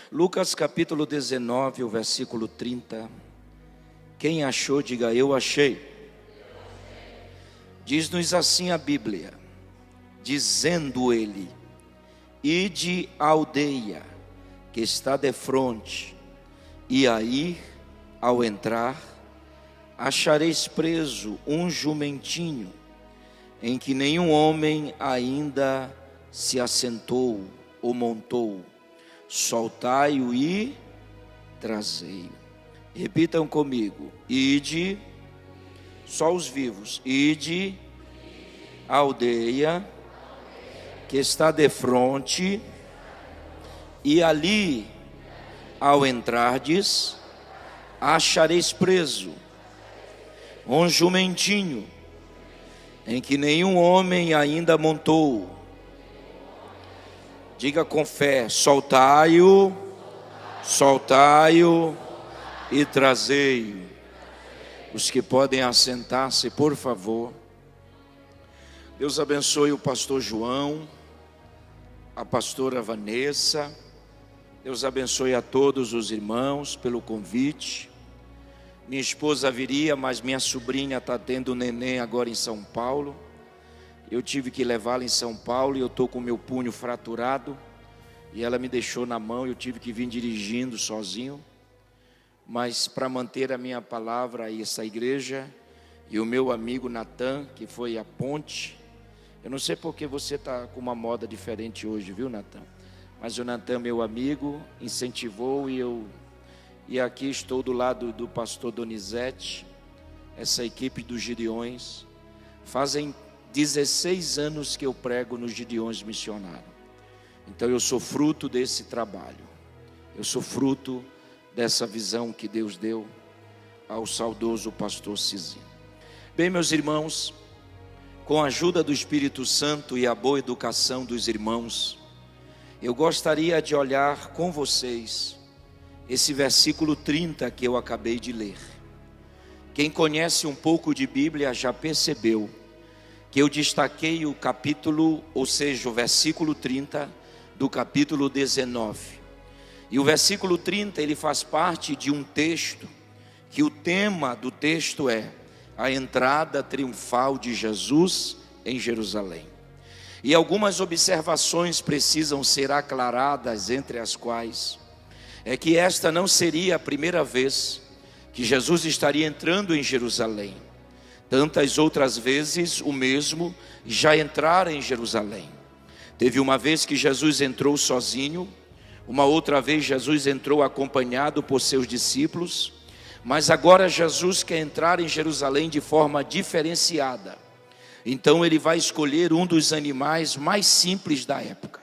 Lucas capítulo 19, o versículo 30. Quem achou, diga eu achei. Diz-nos assim a Bíblia, dizendo ele: ide à aldeia que está defronte, e aí, ao entrar, achareis preso um jumentinho, em que nenhum homem ainda se assentou ou montou. Soltai-o e trazei-o. Repitam comigo: ide, só os vivos, ide à aldeia que está defronte, e ali, ao entrardes, achareis preso um jumentinho, em que nenhum homem ainda montou. Diga com fé: soltai-o, soltai-o e trazei-o. Os que podem assentar-se, por favor. Deus abençoe o pastor João, a pastora Vanessa. Deus abençoe a todos os irmãos pelo convite. Minha esposa viria, mas minha sobrinha está tendo neném agora em São Paulo. Eu tive que levá-la em São Paulo e eu estou com o meu punho fraturado. E ela me deixou na mão, eu tive que vir dirigindo sozinho. Mas para manter a minha palavra a essa igreja, e o meu amigo Natan, que foi a ponte. Eu não sei porque você está com uma moda diferente hoje, viu, Natan? Mas o Natan, meu amigo, incentivou e aqui estou do lado do pastor Donizete, essa equipe dos Gideões. Fazem 16 anos que eu prego nos Gideões Missionários. Então eu sou fruto desse trabalho. Eu sou fruto dessa visão que Deus deu ao saudoso pastor Cizinho. Bem, meus irmãos, com a ajuda do Espírito Santo e a boa educação dos irmãos, eu gostaria de olhar com vocês esse versículo 30 que eu acabei de ler. Quem conhece um pouco de Bíblia já percebeu que eu destaquei o capítulo, ou seja, o versículo 30 do capítulo 19. E o versículo 30, ele faz parte de um texto, que o tema do texto é a entrada triunfal de Jesus em Jerusalém. E algumas observações precisam ser aclaradas, entre as quais é que esta não seria a primeira vez que Jesus estaria entrando em Jerusalém. Tantas outras vezes o mesmo já entrara em Jerusalém. Teve uma vez que Jesus entrou sozinho, uma outra vez Jesus entrou acompanhado por seus discípulos, mas agora Jesus quer entrar em Jerusalém de forma diferenciada. Então ele vai escolher um dos animais mais simples da época.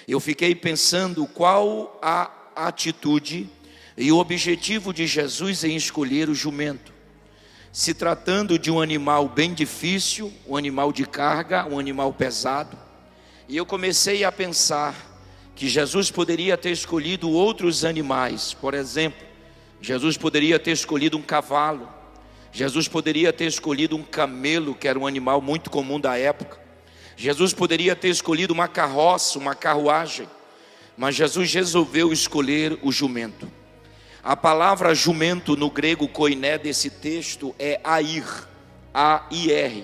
Eu fiquei pensando qual a atitude e o objetivo de Jesus em escolher o jumento. Se tratando de um animal bem difícil, um animal de carga, um animal pesado. E eu comecei a pensar que Jesus poderia ter escolhido outros animais. Por exemplo, Jesus poderia ter escolhido um cavalo. Jesus poderia ter escolhido um camelo, que era um animal muito comum da época. Jesus poderia ter escolhido uma carroça, uma carruagem. Mas Jesus resolveu escolher o jumento. A palavra jumento no grego koiné desse texto é air, A-I-R.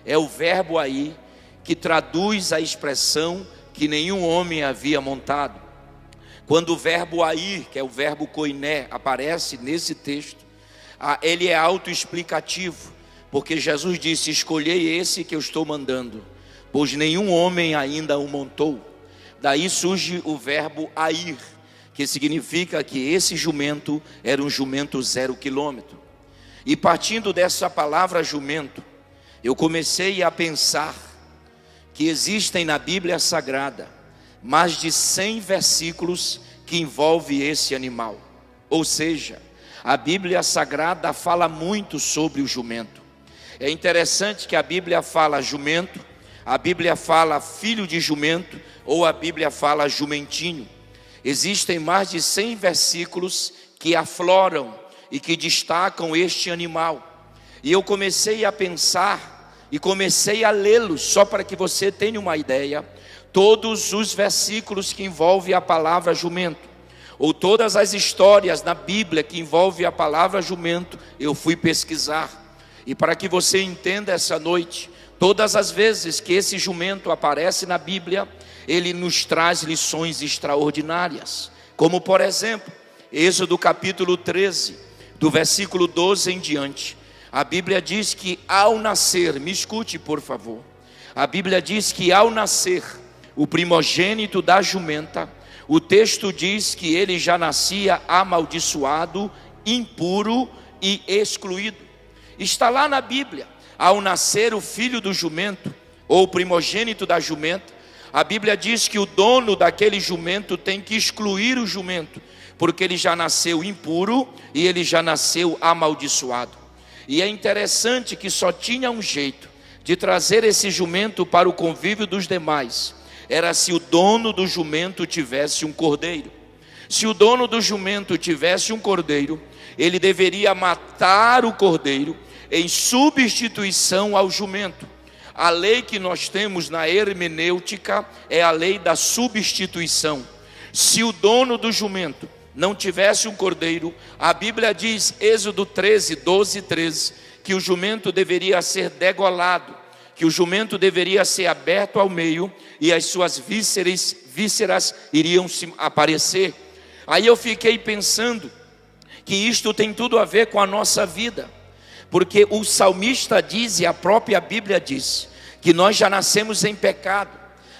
É o verbo aí que traduz a expressão que nenhum homem havia montado. Quando o verbo air, que é o verbo koiné, aparece nesse texto, ele é autoexplicativo, porque Jesus disse: escolhei esse que eu estou mandando, pois nenhum homem ainda o montou. Daí surge o verbo air, que significa que esse jumento era um jumento 0 quilômetro. E partindo dessa palavra jumento, eu comecei a pensar que existem na Bíblia Sagrada mais de 100 versículos que envolvem esse animal. Ou seja, a Bíblia Sagrada fala muito sobre o jumento. É interessante que a Bíblia fala jumento, a Bíblia fala filho de jumento, ou a Bíblia fala jumentinho. Existem mais de 100 versículos que afloram e que destacam este animal. E eu comecei a pensar e comecei a lê-los, só para que você tenha uma ideia, todos os versículos que envolvem a palavra jumento. ou todas as histórias na Bíblia que envolvem a palavra jumento, eu fui pesquisar. E para que você entenda essa noite, todas as vezes que esse jumento aparece na Bíblia, ele nos traz lições extraordinárias. Como por exemplo, Êxodo capítulo 13, do versículo 12 em diante. A Bíblia diz que ao nascer, me escute por favor. A Bíblia diz que ao nascer o primogênito da jumenta, o texto diz que ele já nascia amaldiçoado, impuro e excluído. Está lá na Bíblia. Ao nascer o filho do jumento, ou o primogênito da jumenta, a Bíblia diz que o dono daquele jumento tem que excluir o jumento, porque ele já nasceu impuro e ele já nasceu amaldiçoado. E é interessante que só tinha um jeito de trazer esse jumento para o convívio dos demais, era se o dono do jumento tivesse um cordeiro. Se o dono do jumento tivesse um cordeiro, ele deveria matar o cordeiro em substituição ao jumento. A lei que nós temos na hermenêutica é a lei da substituição. Se o dono do jumento não tivesse um cordeiro, a Bíblia diz, Êxodo 13, 12 e 13, que o jumento deveria ser degolado, que o jumento deveria ser aberto ao meio e as suas vísceras iriam se aparecer. Aí eu fiquei pensando que isto tem tudo a ver com a nossa vida, porque o salmista diz e a própria Bíblia diz que nós já nascemos em pecado.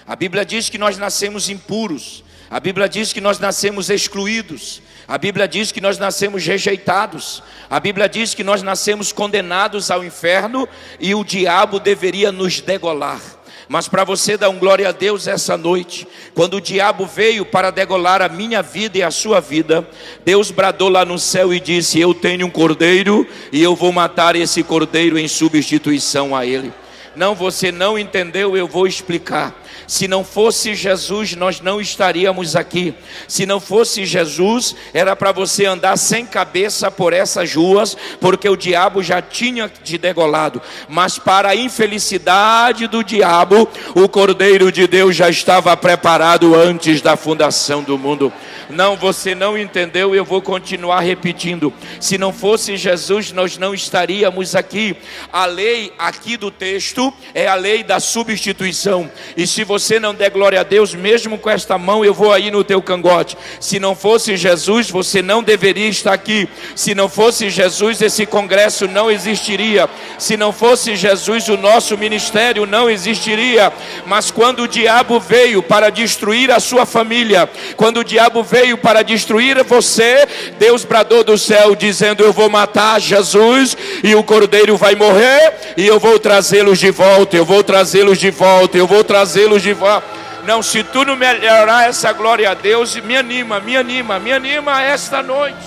A Bíblia diz que nós nascemos impuros. A Bíblia diz que nós nascemos excluídos. A Bíblia diz que nós nascemos rejeitados. A Bíblia diz que nós nascemos condenados ao inferno e o diabo deveria nos degolar. Mas para você dar um glória a Deus essa noite, quando o diabo veio para degolar a minha vida e a sua vida, Deus bradou lá no céu e disse: eu tenho um cordeiro e eu vou matar esse cordeiro em substituição a ele. Não, você não entendeu, eu vou explicar. Se não fosse Jesus, nós não estaríamos aqui. Se não fosse Jesus, era para você andar sem cabeça por essas ruas, porque o diabo já tinha te degolado. Mas para a infelicidade do diabo, o Cordeiro de Deus já estava preparado antes da fundação do mundo. Não, você não entendeu, eu vou continuar repetindo. Se não fosse Jesus, nós não estaríamos aqui. A lei aqui do texto é a lei da substituição. E se você não der glória a Deus, mesmo com esta mão, eu vou aí no teu cangote. Se não fosse Jesus, você não deveria estar aqui. Se não fosse Jesus, esse congresso não existiria. Se não fosse Jesus, o nosso ministério não existiria. Mas quando o diabo veio para destruir a sua família, quando o diabo veio para destruir você, Deus bradou do céu dizendo: eu vou matar Jesus e o cordeiro vai morrer e eu vou trazê-los de volta, eu vou trazê-los de volta, eu vou trazê-los de volta. Não, se tu não melhorar essa glória a Deus, me anima esta noite.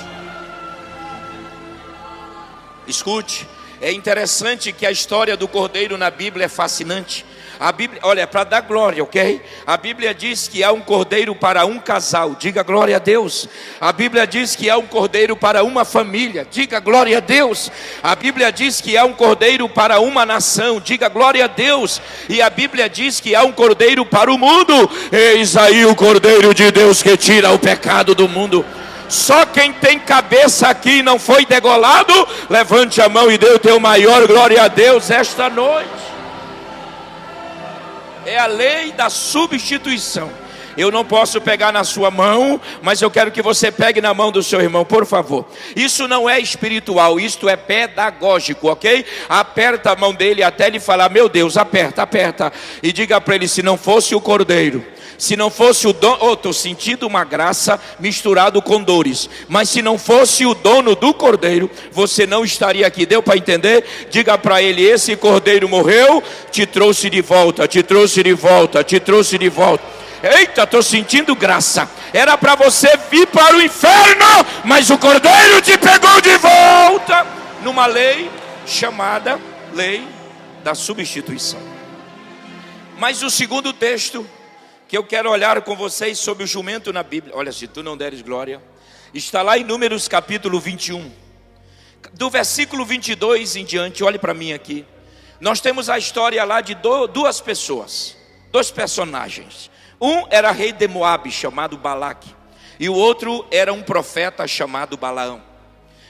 Escute, é interessante que a história do cordeiro na Bíblia é fascinante. A Bíblia, olha, para dar glória, ok? A Bíblia diz que há um cordeiro para um casal, diga glória a Deus. A Bíblia diz que há um cordeiro para uma família, diga glória a Deus. A Bíblia diz que há um cordeiro para uma nação, diga glória a Deus. E a Bíblia diz que há um cordeiro para o mundo. Eis aí o Cordeiro de Deus que tira o pecado do mundo. Só quem tem cabeça aqui e não foi degolado, levante a mão e dê o teu maior glória a Deus esta noite. É a lei da substituição. Eu não posso pegar na sua mão, mas eu quero que você pegue na mão do seu irmão, por favor. Isso não é espiritual, isto é pedagógico, ok? Aperta a mão dele até ele falar: meu Deus, aperta, aperta. E diga para ele: se não fosse o cordeiro, se não fosse o dono, estou sentindo uma graça misturado com dores, mas se não fosse o dono do cordeiro, você não estaria aqui. Deu para entender? Diga para ele: esse cordeiro morreu, te trouxe de volta, te trouxe de volta, te trouxe de volta. Eita, estou sentindo graça. Era para você vir para o inferno, mas o cordeiro te pegou de volta, numa lei chamada lei da substituição. Mas o segundo texto que eu quero olhar com vocês sobre o jumento na Bíblia, olha, se tu não deres glória, está lá em Números capítulo 21, do versículo 22 em diante. Olhe para mim aqui. Nós temos a história lá de duas pessoas, dois personagens. Um era rei de Moabe, chamado Balaque. E o outro era um profeta chamado Balaão.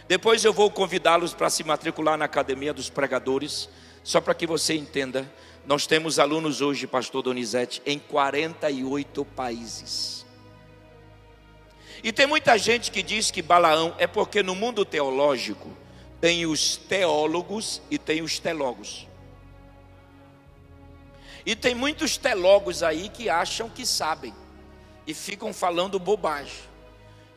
Depois eu vou convidá-los para se matricular na Academia dos Pregadores, só para que você entenda. Nós temos alunos hoje, pastor Donizete, em 48 países. E tem muita gente que diz que Balaão é porque no mundo teológico tem os teólogos e tem os telólogos. E tem muitos telólogos aí que acham que sabem e ficam falando bobagem.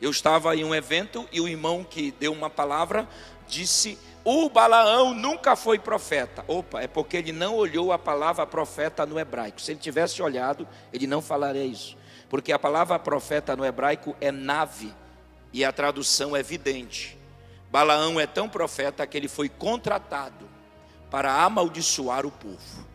Eu estava em um evento e o irmão que deu uma palavra disse: o Balaão nunca foi profeta. Opa, é porque ele não olhou a palavra profeta no hebraico. Se ele tivesse olhado, ele não falaria isso. Porque a palavra profeta no hebraico é nave e a tradução é vidente. Balaão é tão profeta que ele foi contratado para amaldiçoar o povo.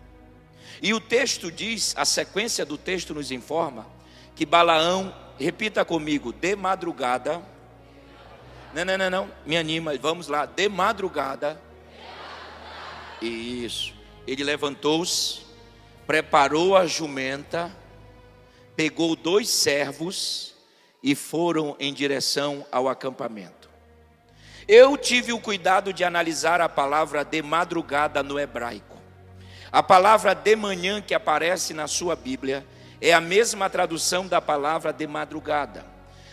E o texto diz, a sequência do texto nos informa que Balaão, repita comigo, de madrugada. Não, me anima, vamos lá, de madrugada. Isso, ele levantou-se, preparou a jumenta, pegou 2 servos e foram em direção ao acampamento. Eu tive o cuidado de analisar a palavra de madrugada no hebraico. A palavra de manhã que aparece na sua Bíblia é a mesma tradução da palavra de madrugada,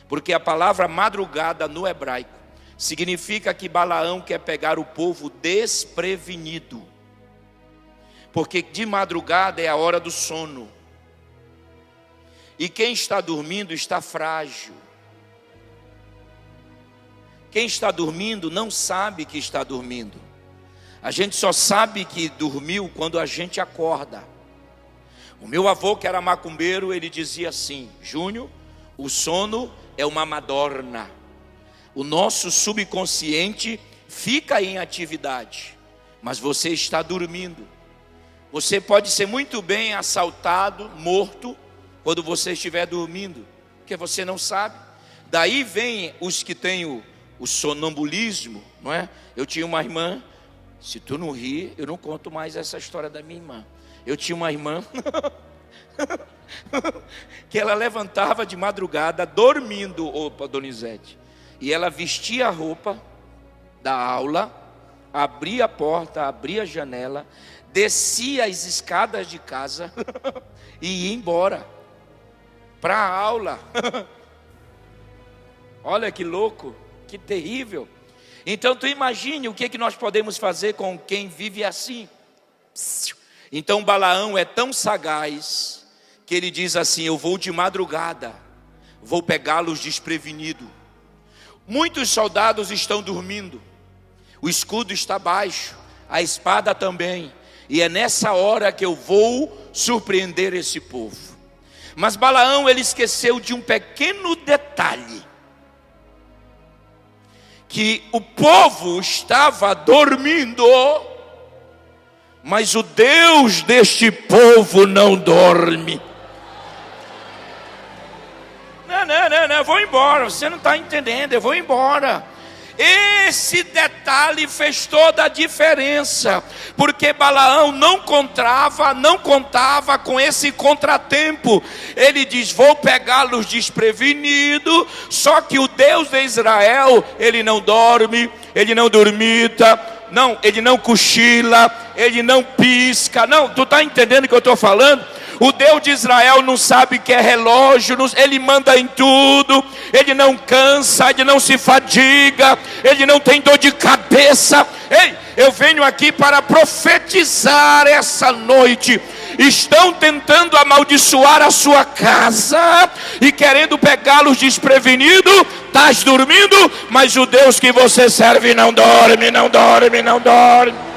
porque a palavra madrugada no hebraico significa que Balaão quer pegar o povo desprevenido, porque de madrugada é a hora do sono, e quem está dormindo está frágil. Quem está dormindo não sabe que está dormindo. A gente só sabe que dormiu quando a gente acorda. O meu avô, que era macumbeiro, ele dizia assim: Júnior, o sono é uma madorna. O nosso subconsciente fica em atividade, mas você está dormindo. Você pode ser muito bem assaltado, morto, quando você estiver dormindo, porque você não sabe. Daí vem os que têm o sonambulismo, não é? Eu tinha uma irmã, se tu não rir, eu não conto mais essa história da minha irmã. Eu tinha uma irmã que ela levantava de madrugada dormindo, opa, Donizete, e ela vestia a roupa da aula, abria a porta, abria a janela, descia as escadas de casa e ia embora para a aula. Olha que louco, que terrível. Então tu imagine o que nós podemos fazer com quem vive assim. Então Balaão é tão sagaz que ele diz assim: eu vou de madrugada, vou pegá-los desprevenido. Muitos soldados estão dormindo, o escudo está baixo, a espada também, e é nessa hora que eu vou surpreender esse povo. Mas Balaão, ele esqueceu de um pequeno detalhe, que o povo estava dormindo, mas o Deus deste povo não dorme. Não, eu vou embora, você não está entendendo, eu vou embora. Esse detalhe fez toda a diferença, porque Balaão não contava com esse contratempo. Ele diz: vou pegá-los desprevenidos. Só que o Deus de Israel, ele não dorme, ele não dormita, não, ele não cochila, ele não pisca. Não, tu está entendendo o que eu estou falando? O Deus de Israel não sabe que é relógio, ele manda em tudo, ele não cansa, ele não se fadiga, ele não tem dor de cabeça. Ei, eu venho aqui para profetizar essa noite. Estão tentando amaldiçoar a sua casa e querendo pegá-los desprevenidos. Estás dormindo, mas o Deus que você serve não dorme, não dorme, não dorme.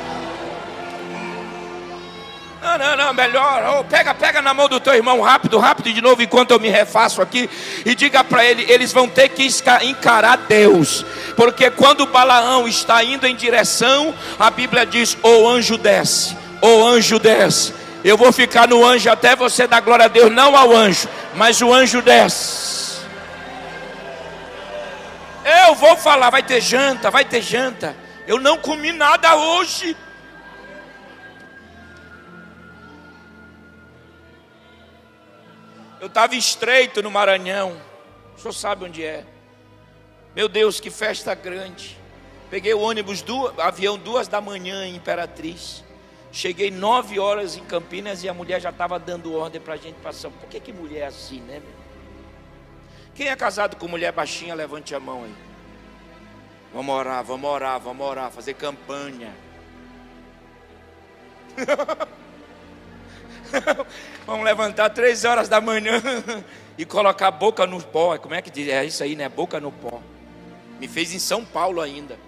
Não, melhor, pega na mão do teu irmão rápido de novo, enquanto eu me refaço aqui, e diga para ele: eles vão ter que encarar Deus, porque quando Balaão está indo em direção, a Bíblia diz: o anjo desce, eu vou ficar no anjo até você dar glória a Deus, não ao anjo, mas o anjo desce. Eu vou falar, vai ter janta, eu não comi nada hoje. Eu estava estreito no Maranhão, O senhor sabe onde é. Meu Deus, que festa grande. Peguei o ônibus, avião 2 da manhã em Imperatriz. Cheguei 9 horas em Campinas e a mulher já estava dando ordem para a gente passar. Por que mulher é assim, né, meu? Quem é casado com mulher baixinha, levante a mão aí. Vamos orar, vamos orar, vamos orar, fazer campanha. Vamos levantar 3 horas da manhã e colocar a boca no pó. Como é que diz? É isso aí, né? Boca no pó. Me fez em São Paulo ainda.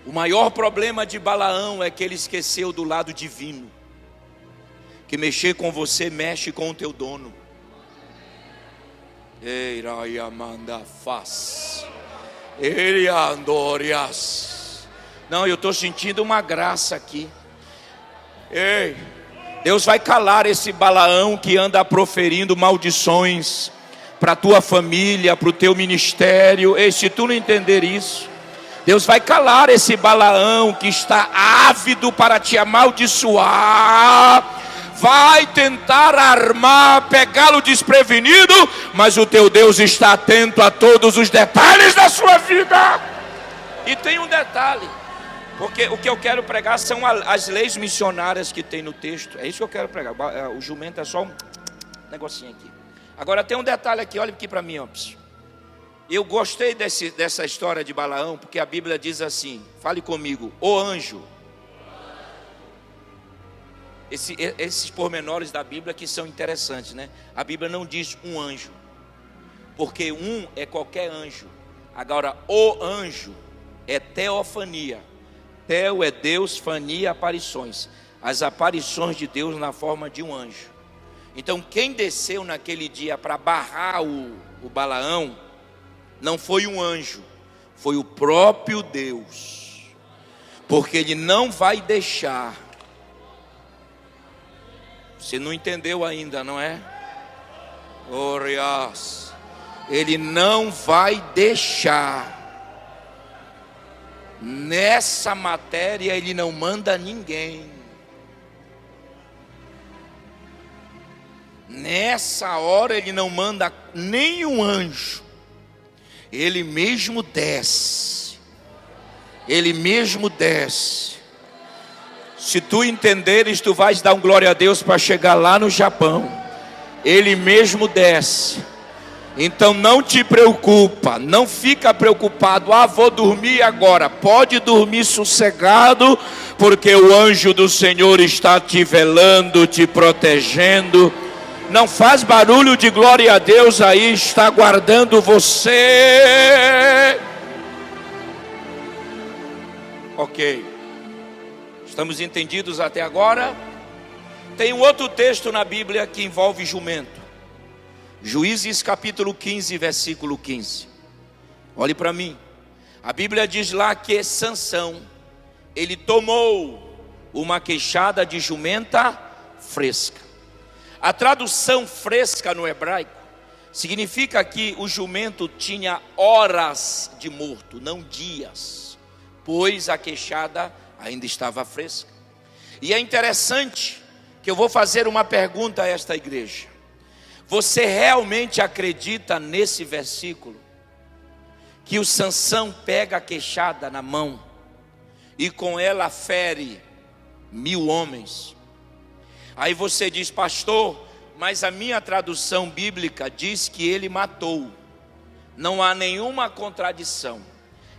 O maior problema de Balaão é que ele esqueceu do lado divino. Que mexer com você mexe com o teu dono. Não, eu estou sentindo uma graça aqui. Ei, Deus vai calar esse Balaão que anda proferindo maldições para a tua família, para o teu ministério. Ei, se tu não entender isso, Deus vai calar esse Balaão que está ávido para te amaldiçoar. Vai tentar armar, pegá-lo desprevenido, mas o teu Deus está atento a todos os detalhes da sua vida. E tem um detalhe, porque o que eu quero pregar são as leis missionárias que tem no texto. É isso que eu quero pregar. O jumento é só um negocinho aqui. Agora tem um detalhe aqui, olha aqui para mim, ó. Eu gostei dessa história de Balaão, porque a Bíblia diz assim, fale comigo, o anjo. Esses pormenores da Bíblia que são interessantes, né? A Bíblia não diz um anjo, porque um é qualquer anjo. Agora, o anjo é teofania. Teo é Deus, fania, aparições. As aparições de Deus na forma de um anjo. Então, quem desceu naquele dia para barrar o Balaão, não foi um anjo, foi o próprio Deus. Porque ele não vai deixar. Você não entendeu ainda, não é? Orias. Ele não vai deixar. Nessa matéria ele não manda ninguém. Nessa hora ele não manda nenhum anjo. Ele mesmo desce. Ele mesmo desce. Se tu entenderes, tu vais dar um glória a Deus para chegar lá no Japão. Ele mesmo desce. Então não te preocupa, não fica preocupado. Vou dormir agora. Pode dormir sossegado, porque o anjo do Senhor está te velando, te protegendo. Não faz barulho de glória a Deus aí, está guardando você. Ok. Estamos entendidos até agora? Tem um outro texto na Bíblia que envolve jumento. Juízes capítulo 15, versículo 15. Olhe para mim. A Bíblia diz lá que Sansão, ele tomou uma queixada de jumenta fresca. A tradução fresca no hebraico significa que o jumento tinha horas de morto, não dias, pois a queixada ainda estava fresca. E é interessante que eu vou fazer uma pergunta a esta igreja. Você realmente acredita nesse versículo? Que o Sansão pega a queixada na mão e com ela fere 1000 homens. Aí você diz, pastor, mas a minha tradução bíblica diz que ele matou. Não há nenhuma contradição.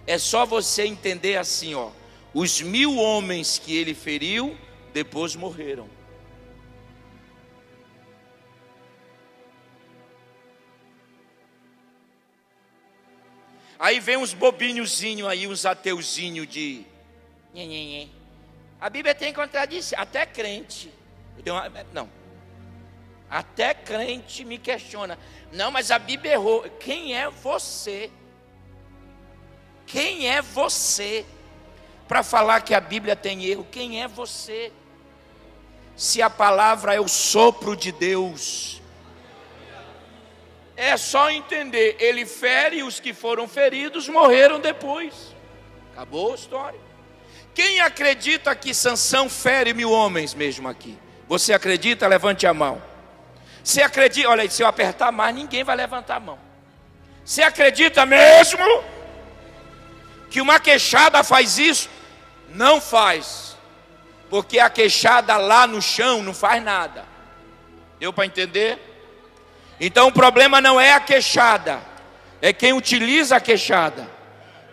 É só você entender assim, ó. Os 1000 homens que ele feriu, depois morreram. Aí vem uns bobinhozinhos aí, uns ateuzinhos de... A Bíblia tem contradição, até crente. Não. Até crente me questiona. Não, mas a Bíblia errou. Quem é você? Quem é você para falar que a Bíblia tem erro? Quem é você? Se a palavra é o sopro de Deus. É só entender, ele fere, os que foram feridos morreram depois. Acabou a história. Quem acredita que Sansão fere 1000 homens mesmo aqui? Você acredita? Levante a mão. Você acredita? Olha aí, se eu apertar mais, ninguém vai levantar a mão. Você acredita mesmo que uma queixada faz isso? Não faz. Porque a queixada lá no chão não faz nada. Deu para entender? Então o problema não é a queixada, é quem utiliza a queixada,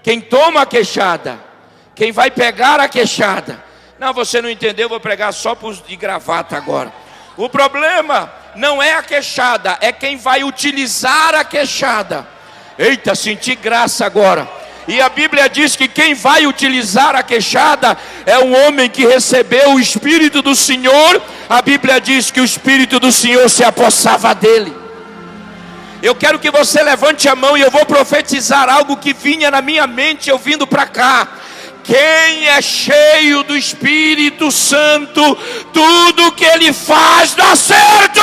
quem toma a queixada, quem vai pegar a queixada. Não, você não entendeu, vou pregar só para os de gravata agora. O problema não é a queixada, é quem vai utilizar a queixada. Eita, senti graça agora. E a Bíblia diz que quem vai utilizar a queixada é um homem que recebeu o Espírito do Senhor. A Bíblia diz que o Espírito do Senhor se apossava dele. Eu quero que você levante a mão e eu vou profetizar algo que vinha na minha mente eu vindo para cá. Quem é cheio do Espírito Santo, tudo que ele faz dá certo.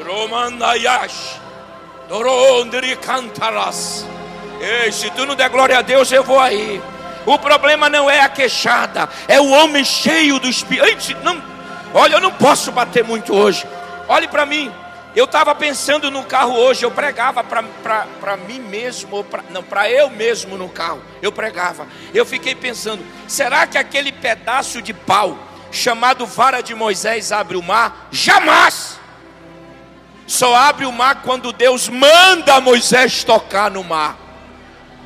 Romandayash, Dorondri cantarás. Ei, se tu não der glória a Deus, eu vou aí. O problema não é a queixada, é o homem cheio do Espírito. Não, olha, eu não posso bater muito hoje. Olhe para mim. Eu estava pensando no carro hoje, eu pregava para mim mesmo, para eu mesmo no carro, eu pregava. Eu fiquei pensando, será que aquele pedaço de pau, chamado vara de Moisés, abre o mar? Jamais! Só abre o mar quando Deus manda Moisés tocar no mar.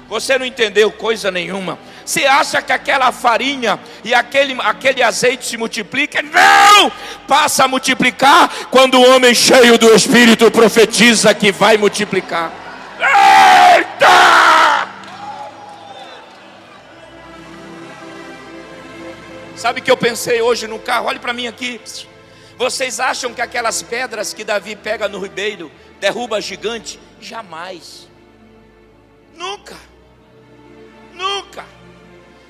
Você não entendeu coisa nenhuma. Você acha que aquela farinha e aquele azeite se multiplica? Não! Passa a multiplicar quando o homem cheio do Espírito profetiza que vai multiplicar. Eita! Sabe o que eu pensei hoje no carro? Olhe para mim aqui. Vocês acham que aquelas pedras que Davi pega no ribeiro derruba gigante? Jamais. Nunca. Nunca.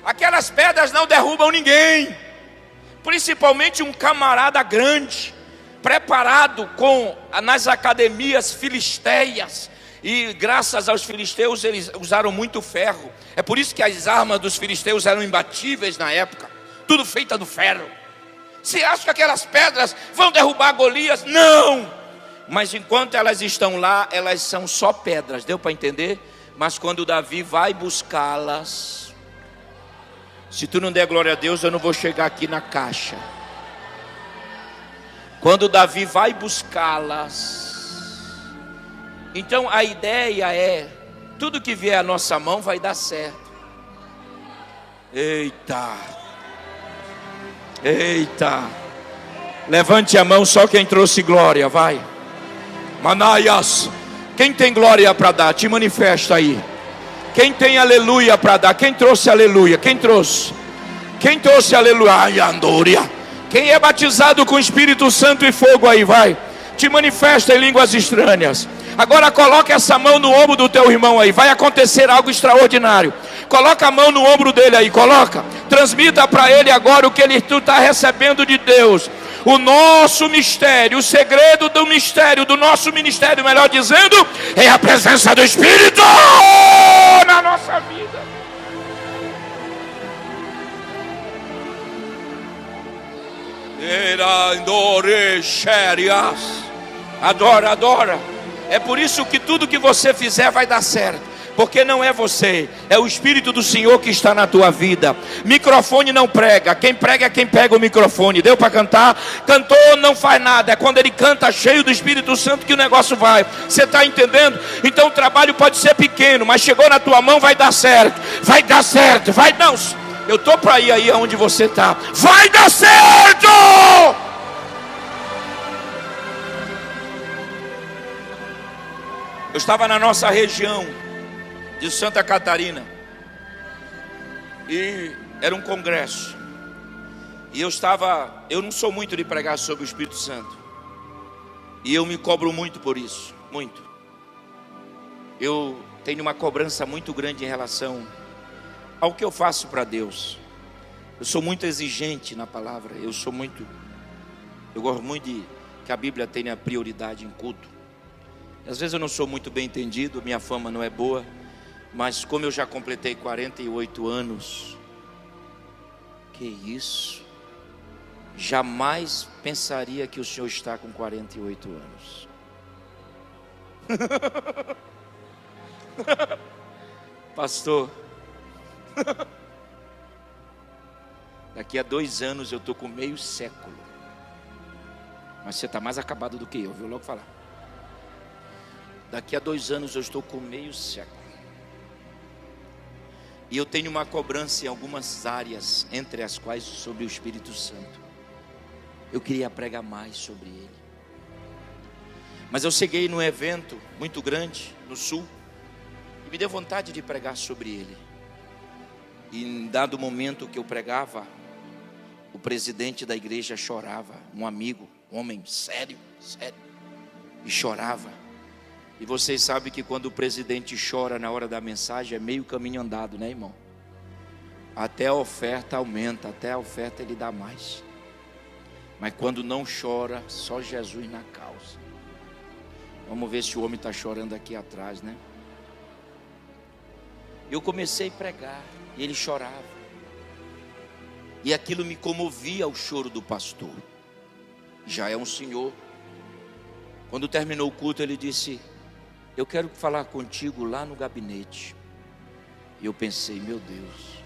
Aquelas pedras não derrubam ninguém, principalmente um camarada grande, preparado nas academias filisteias, e graças aos filisteus eles usaram muito ferro. É por isso que as armas dos filisteus eram imbatíveis na época, tudo feita do ferro. Você acha que aquelas pedras vão derrubar Golias? Não! Mas enquanto elas estão lá, elas são só pedras, deu para entender? Mas quando Davi vai buscá-las, se tu não der glória a Deus, eu não vou chegar aqui na caixa. Quando Davi vai buscá-las, então a ideia é, tudo que vier à nossa mão vai dar certo. Eita, eita, levante a mão só quem trouxe glória, vai. Manaias, quem tem glória para dar, te manifesta aí. Quem tem aleluia para dar? Quem trouxe aleluia? Quem trouxe? Quem trouxe aleluia? Ai, Andória. Quem é batizado com Espírito Santo e fogo aí, vai. Te manifesta em línguas estranhas. Agora coloca essa mão no ombro do teu irmão aí. Vai acontecer algo extraordinário. Coloca a mão no ombro dele aí, coloca. Transmita para ele agora o que tu está recebendo de Deus. O nosso mistério, o segredo do mistério, do nosso ministério, melhor dizendo, é a presença do Espírito na nossa vida. Adora, adora. É por isso que tudo que você fizer vai dar certo. Porque não é você, é o Espírito do Senhor que está na tua vida. Microfone não prega, quem prega é quem pega o microfone. Deu para cantar? Cantor não faz nada, é quando ele canta cheio do Espírito Santo que o negócio vai. Você está entendendo? Então o trabalho pode ser pequeno, mas chegou na tua mão, vai dar certo. Vai dar certo, vai não. Eu estou para ir aí aonde você está. Vai dar certo! Eu estava na nossa região de Santa Catarina e era um congresso, e eu não sou muito de pregar sobre o Espírito Santo, e eu me cobro muito por isso, muito. Eu tenho uma cobrança muito grande em relação ao que eu faço para Deus. Eu sou muito exigente na palavra, eu gosto muito de que a Bíblia tenha prioridade em culto. Às vezes eu não sou muito bem entendido, minha fama não é boa, mas como eu já completei 48 anos Que isso? Jamais pensaria que o senhor está com 48 anos. Pastor, daqui a 2 anos eu estou com meio século. Mas você está mais acabado do que eu, viu? Logo falar. Daqui a 2 anos eu estou com meio século. E eu tenho uma cobrança em algumas áreas, entre as quais sobre o Espírito Santo. Eu queria pregar mais sobre ele. Mas eu cheguei num evento muito grande no sul e me deu vontade de pregar sobre ele. E em dado momento que eu pregava, o presidente da igreja chorava, um amigo, um homem sério, e chorava. E vocês sabem que quando o presidente chora na hora da mensagem, é meio caminho andado, né, irmão? Até a oferta aumenta, até a oferta ele dá mais. Mas quando não chora, só Jesus na causa. Vamos ver se o homem está chorando aqui atrás, né? Eu comecei a pregar e ele chorava. E aquilo me comovia, o choro do pastor. Já é um senhor. Quando terminou o culto, ele disse: eu quero falar contigo lá no gabinete. E eu pensei, meu Deus,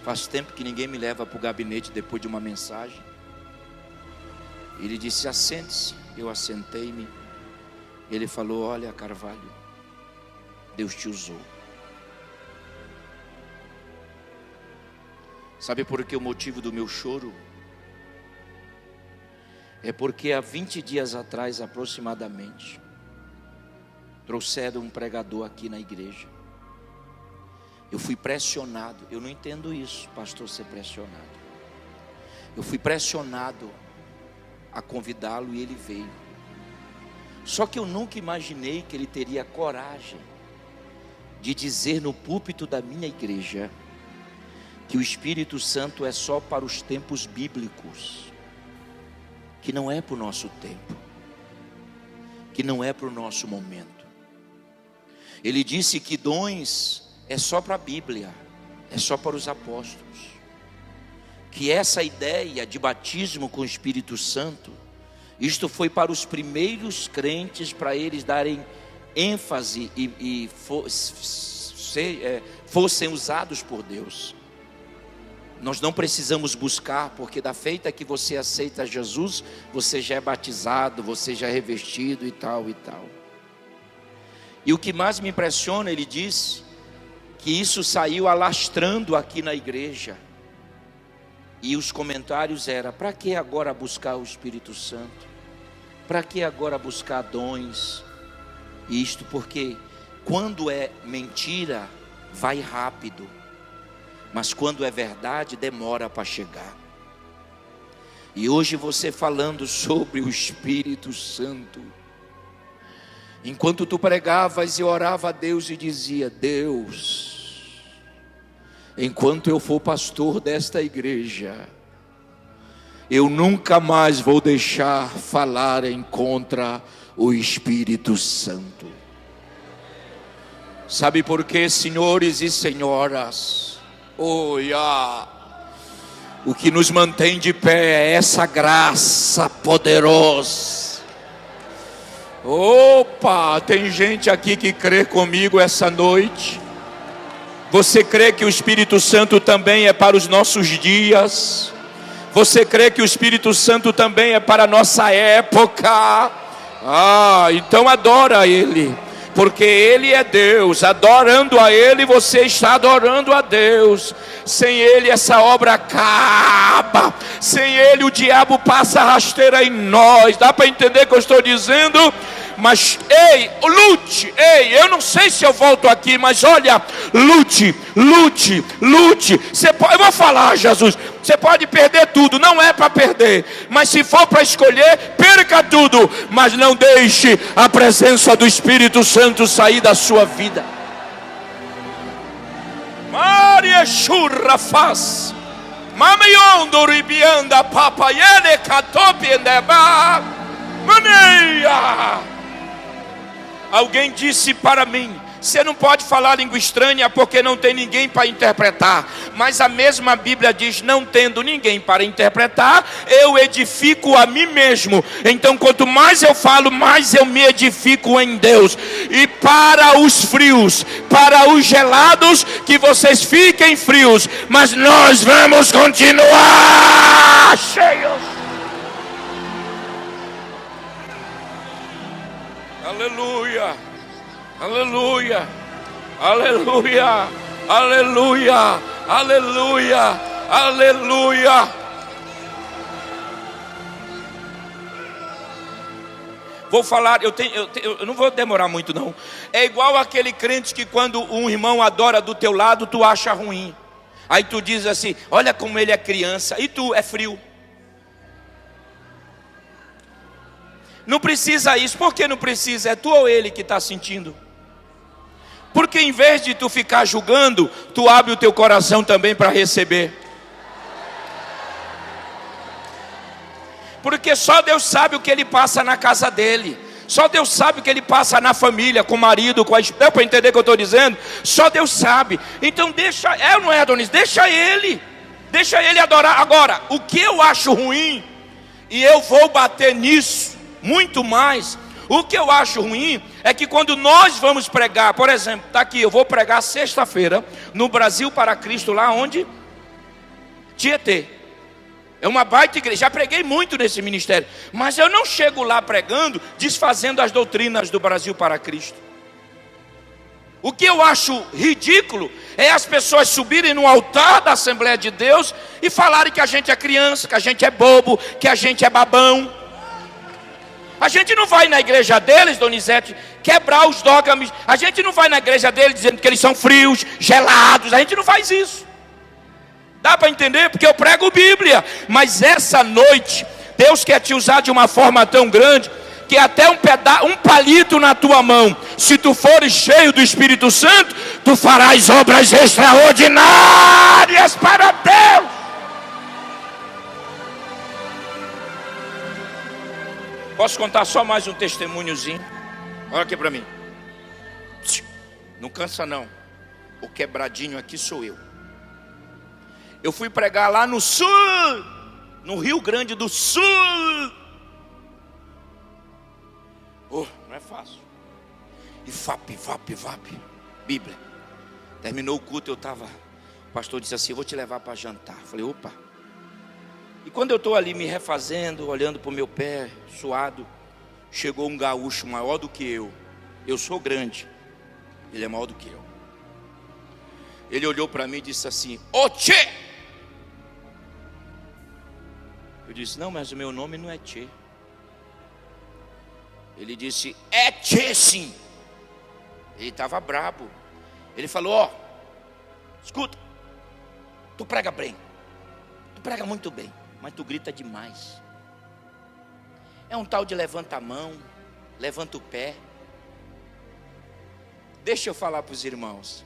faz tempo que ninguém me leva para o gabinete depois de uma mensagem. Ele disse: assente-se. Eu assentei-me. Ele falou: olha, Carvalho, Deus te usou. Sabe por que o motivo do meu choro? É porque há 20 dias atrás aproximadamente, trouxeram um pregador aqui na igreja. Eu fui pressionado. Eu não entendo isso, pastor, ser pressionado. Eu fui pressionado a convidá-lo e ele veio. Só que eu nunca imaginei que ele teria coragem de dizer no púlpito da minha igreja que o Espírito Santo é só para os tempos bíblicos, que não é para o nosso tempo, que não é para o nosso momento. Ele disse que dons é só para a Bíblia, é só para os apóstolos. Que essa ideia de batismo com o Espírito Santo, isto foi para os primeiros crentes, para eles darem ênfase e fossem usados por Deus. Nós não precisamos buscar, porque da feita que você aceita Jesus, você já é batizado, você já é revestido e tal e tal. E o que mais me impressiona, ele diz que isso saiu alastrando aqui na igreja. E os comentários eram: para que agora buscar o Espírito Santo? Para que agora buscar dons? Isto porque quando é mentira, vai rápido. Mas quando é verdade, demora para chegar. E hoje você falando sobre o Espírito Santo. Enquanto tu pregavas e orava a Deus e dizia: Deus, enquanto eu for pastor desta igreja, eu nunca mais vou deixar falarem contra o Espírito Santo. Sabe por quê, senhores e senhoras? O que nos mantém de pé é essa graça poderosa. Opa, tem gente aqui que crê comigo essa noite. Você crê que o Espírito Santo também é para os nossos dias? Você crê que o Espírito Santo também é para a nossa época? Então adora Ele, porque Ele é Deus. Adorando a Ele, você está adorando a Deus. Sem Ele essa obra acaba. Sem Ele o diabo passa a rasteira em nós. Dá para entender o que eu estou dizendo? Mas lute, eu não sei se eu volto aqui, mas olha, lute. Eu vou falar, Jesus, você pode perder tudo, não é para perder, mas se for para escolher, perca tudo, mas não deixe a presença do Espírito Santo sair da sua vida. Maria churra faz, mamayondo ribianda papayele catopiendeba, maneia. Alguém disse para mim: Você não pode falar língua estranha porque não tem ninguém para interpretar. Mas a mesma Bíblia diz: não tendo ninguém para interpretar, eu edifico a mim mesmo. Então quanto mais eu falo, mais eu me edifico em Deus. E para os frios, para os gelados, que vocês fiquem frios, mas nós vamos continuar cheios. Aleluia, aleluia, aleluia, aleluia, aleluia, aleluia. Vou falar, eu não vou demorar muito não. É igual aquele crente que quando um irmão adora do teu lado, tu acha ruim. Aí tu diz assim: olha como ele é criança, e tu é frio. Não precisa isso. Por que não precisa? É tu ou ele que está sentindo. Porque em vez de tu ficar julgando, tu abre o teu coração também para receber. Porque só Deus sabe o que ele passa na casa dele. Só Deus sabe o que ele passa na família, com o marido, com a esposa. Deu para entender o que eu estou dizendo? Só Deus sabe. Então deixa, ou não é, Adonis? Deixa ele adorar. Agora, o que eu acho ruim, e eu vou bater nisso muito mais, o que eu acho ruim é que quando nós vamos pregar, por exemplo, está aqui, eu vou pregar sexta-feira no Brasil para Cristo, lá onde? Tietê. É uma baita igreja. Já preguei muito nesse ministério, mas eu não chego lá pregando, desfazendo as doutrinas do Brasil para Cristo. O que eu acho ridículo é as pessoas subirem no altar da Assembleia de Deus e falarem que a gente é criança, que a gente é bobo, que a gente é babão. A gente não vai na igreja deles, Donizete, quebrar os dogmas. A gente não vai na igreja deles dizendo que eles são frios, gelados. A gente não faz isso. Dá para entender? Porque eu prego Bíblia. Mas essa noite, Deus quer te usar de uma forma tão grande, que até um palito na tua mão, se tu fores cheio do Espírito Santo, tu farás obras extraordinárias para Deus. Posso contar só mais um testemunhozinho? Olha aqui para mim. Não cansa não. O quebradinho aqui sou eu. Eu fui pregar lá no sul, no Rio Grande do Sul. Oh, não é fácil. E vap. Bíblia. Terminou o culto, o pastor disse assim: eu vou te levar para jantar. Falei: opa. E quando eu estou ali me refazendo, olhando para o meu pé, suado, chegou um gaúcho maior do que eu. Eu sou grande, ele é maior do que eu. Ele olhou para mim e disse assim: ô tchê! Eu disse: não, mas o meu nome não é Tchê. Ele disse: é Tchê sim. Ele estava brabo. Ele falou: ó, escuta, tu prega bem, tu prega muito bem, mas tu grita demais. É um tal de levanta a mão, levanta o pé. Deixa eu falar para os irmãos.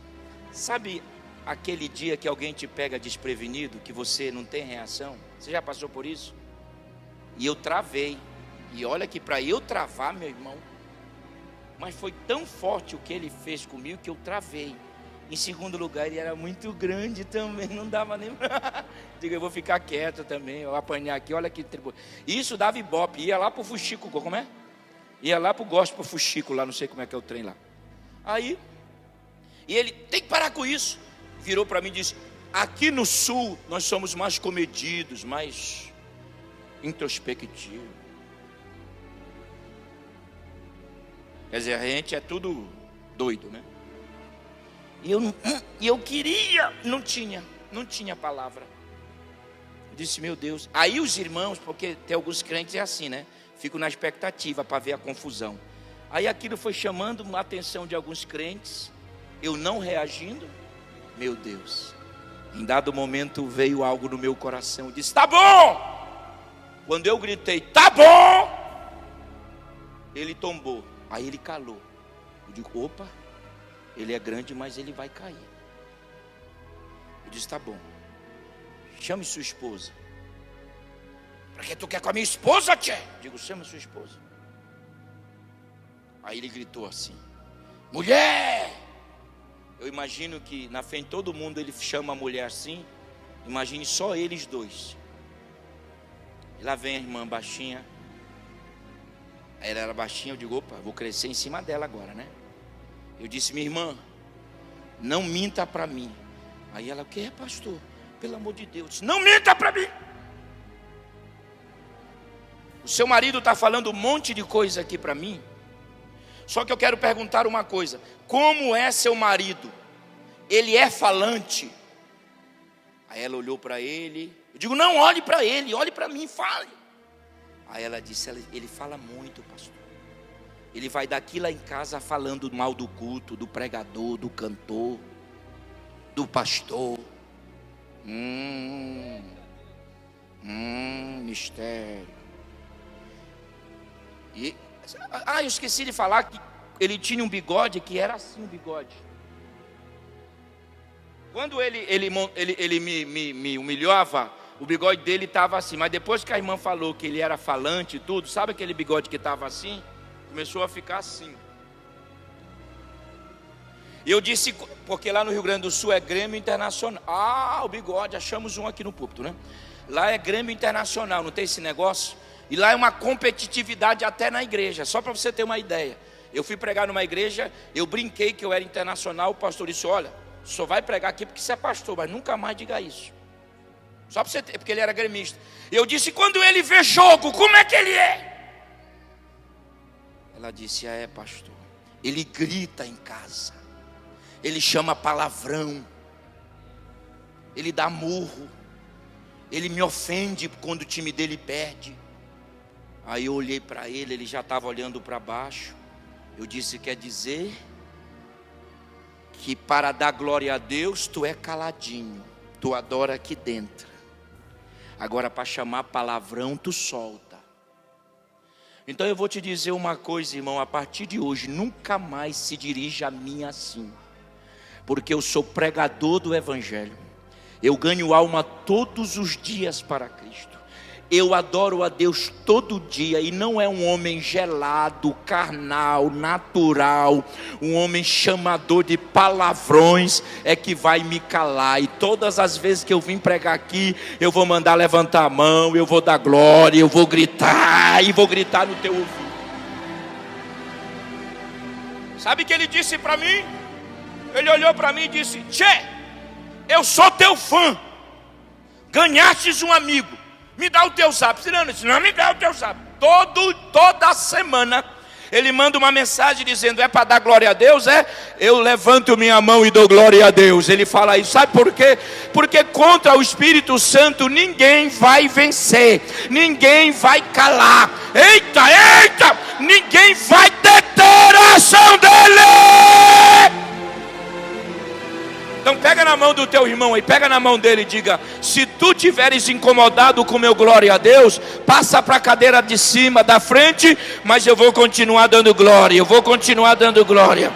Sabe aquele dia que alguém te pega desprevenido, que você não tem reação? Você já passou por isso? E eu travei. E olha que para eu travar, meu irmão, mas foi tão forte o que ele fez comigo que eu travei. Em segundo lugar, ele era muito grande também, não dava nem pra... Digo, eu vou ficar quieto também, eu vou apanhar aqui, olha que tribo. Isso dava ibope, ia lá pro Fuxico, como é? Ia lá pro Gospel Fuxico, lá, não sei como é que é o trem lá. Aí, e ele, tem que parar com isso. Virou para mim e disse: aqui no sul, nós somos mais comedidos, mais introspectivos. Quer dizer, a gente é tudo doido, né? E eu queria, não tinha palavra. Eu disse: meu Deus. Aí os irmãos, porque tem alguns crentes é assim, né? Ficam na expectativa para ver a confusão. Aí aquilo foi chamando a atenção de alguns crentes. Eu não reagindo. Meu Deus. Em dado momento veio algo no meu coração. Eu disse: tá bom. Quando eu gritei: tá bom, ele tombou. Aí ele calou. Eu digo: opa. Ele é grande, mas ele vai cair. Eu disse: tá bom. Chame sua esposa. Para que tu quer com a minha esposa, tchê? Digo: chama sua esposa. Aí ele gritou assim: mulher, Eu imagino que na frente de todo mundo ele chama a mulher assim. Imagine só eles dois. E lá vem a irmã baixinha. Aí ela era baixinha, eu digo, opa, vou crescer em cima dela agora, né? Eu disse, minha irmã, não minta para mim. Aí ela, o que é, pastor? Pelo amor de Deus, não minta para mim. O seu marido está falando um monte de coisa aqui para mim. Só que eu quero perguntar uma coisa. Como é seu marido? Ele é falante? Aí ela olhou para ele. Eu digo, não, olhe para ele, olhe para mim, fale. Aí ela disse, ele fala muito, pastor. Ele vai daqui lá em casa falando mal do culto, do pregador, do cantor, do pastor. Mistério. E, eu esqueci de falar que ele tinha um bigode que era assim, um bigode. Quando ele me humilhava, o bigode dele estava assim. Mas depois que a irmã falou que ele era falante e tudo, sabe aquele bigode que estava assim? Começou a ficar assim. E eu disse, porque lá no Rio Grande do Sul é Grêmio Internacional. O bigode, achamos um aqui no púlpito, né? Lá é Grêmio Internacional, não tem esse negócio? E lá é uma competitividade até na igreja, só para você ter uma ideia. Eu fui pregar numa igreja, eu brinquei que eu era internacional, o pastor disse, olha, só vai pregar aqui porque você é pastor, mas nunca mais diga isso. Só para você ter, porque ele era gremista. Eu disse, quando ele vê jogo, como é que ele é? Ela disse, pastor, ele grita em casa, ele chama palavrão, ele dá murro, ele me ofende quando o time dele perde. Aí eu olhei para ele já estava olhando para baixo. Eu disse, quer dizer que para dar glória a Deus, tu é caladinho, tu adora aqui dentro. Agora para chamar palavrão, tu solta. Então eu vou te dizer uma coisa, irmão, a partir de hoje, nunca mais se dirija a mim assim. Porque eu sou pregador do Evangelho. Eu ganho alma todos os dias para Cristo. Eu adoro a Deus todo dia. E não é um homem gelado, carnal, natural. Um homem chamador de palavrões é que vai me calar. E todas as vezes que eu vim pregar aqui, eu vou mandar levantar a mão, eu vou dar glória, eu vou gritar. E vou gritar no teu ouvido. Sabe o que ele disse para mim? Ele olhou para mim e disse, Tchê, eu sou teu fã. Ganhastes um amigo. Me dá o teu zap. Não me dá o teu zap. Toda semana ele manda uma mensagem dizendo, é para dar glória a Deus? Eu levanto minha mão e dou glória a Deus. Ele fala isso, sabe por quê? Porque contra o Espírito Santo ninguém vai vencer, ninguém vai calar. Eita, ninguém vai deter a ação dele. Então pega na mão do teu irmão aí, pega na mão dele e diga, se tu tiveres incomodado com meu glória a Deus, passa para a cadeira de cima, da frente, mas eu vou continuar dando glória, eu vou continuar dando glória.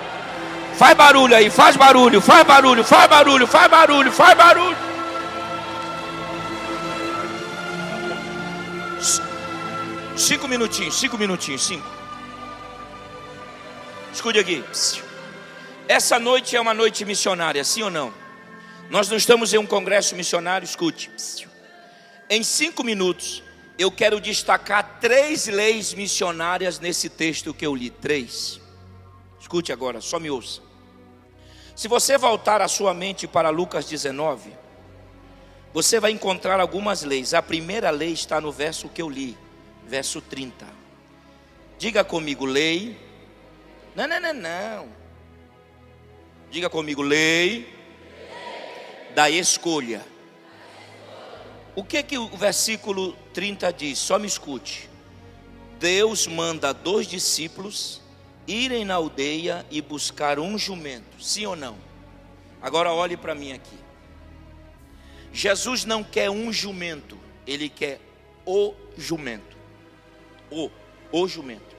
Faz barulho aí, faz barulho, faz barulho, faz barulho, faz barulho, faz barulho. Cinco minutinhos. Escute aqui. Essa noite é uma noite missionária, sim ou não? Nós não estamos em um congresso missionário, escute. Em 5 minutos, eu quero destacar 3 leis missionárias nesse texto que eu li. 3. Escute agora, só me ouça. Se você voltar a sua mente para Lucas 19, você vai encontrar algumas leis. A primeira lei está no verso que eu li, verso 30. Diga comigo, lei. Não. Diga comigo, lei da escolha. O que o versículo 30 diz? Só me escute. Deus manda 2 discípulos irem na aldeia e buscar um jumento. Sim ou não? Agora olhe para mim aqui. Jesus não quer um jumento, ele quer o jumento. O jumento.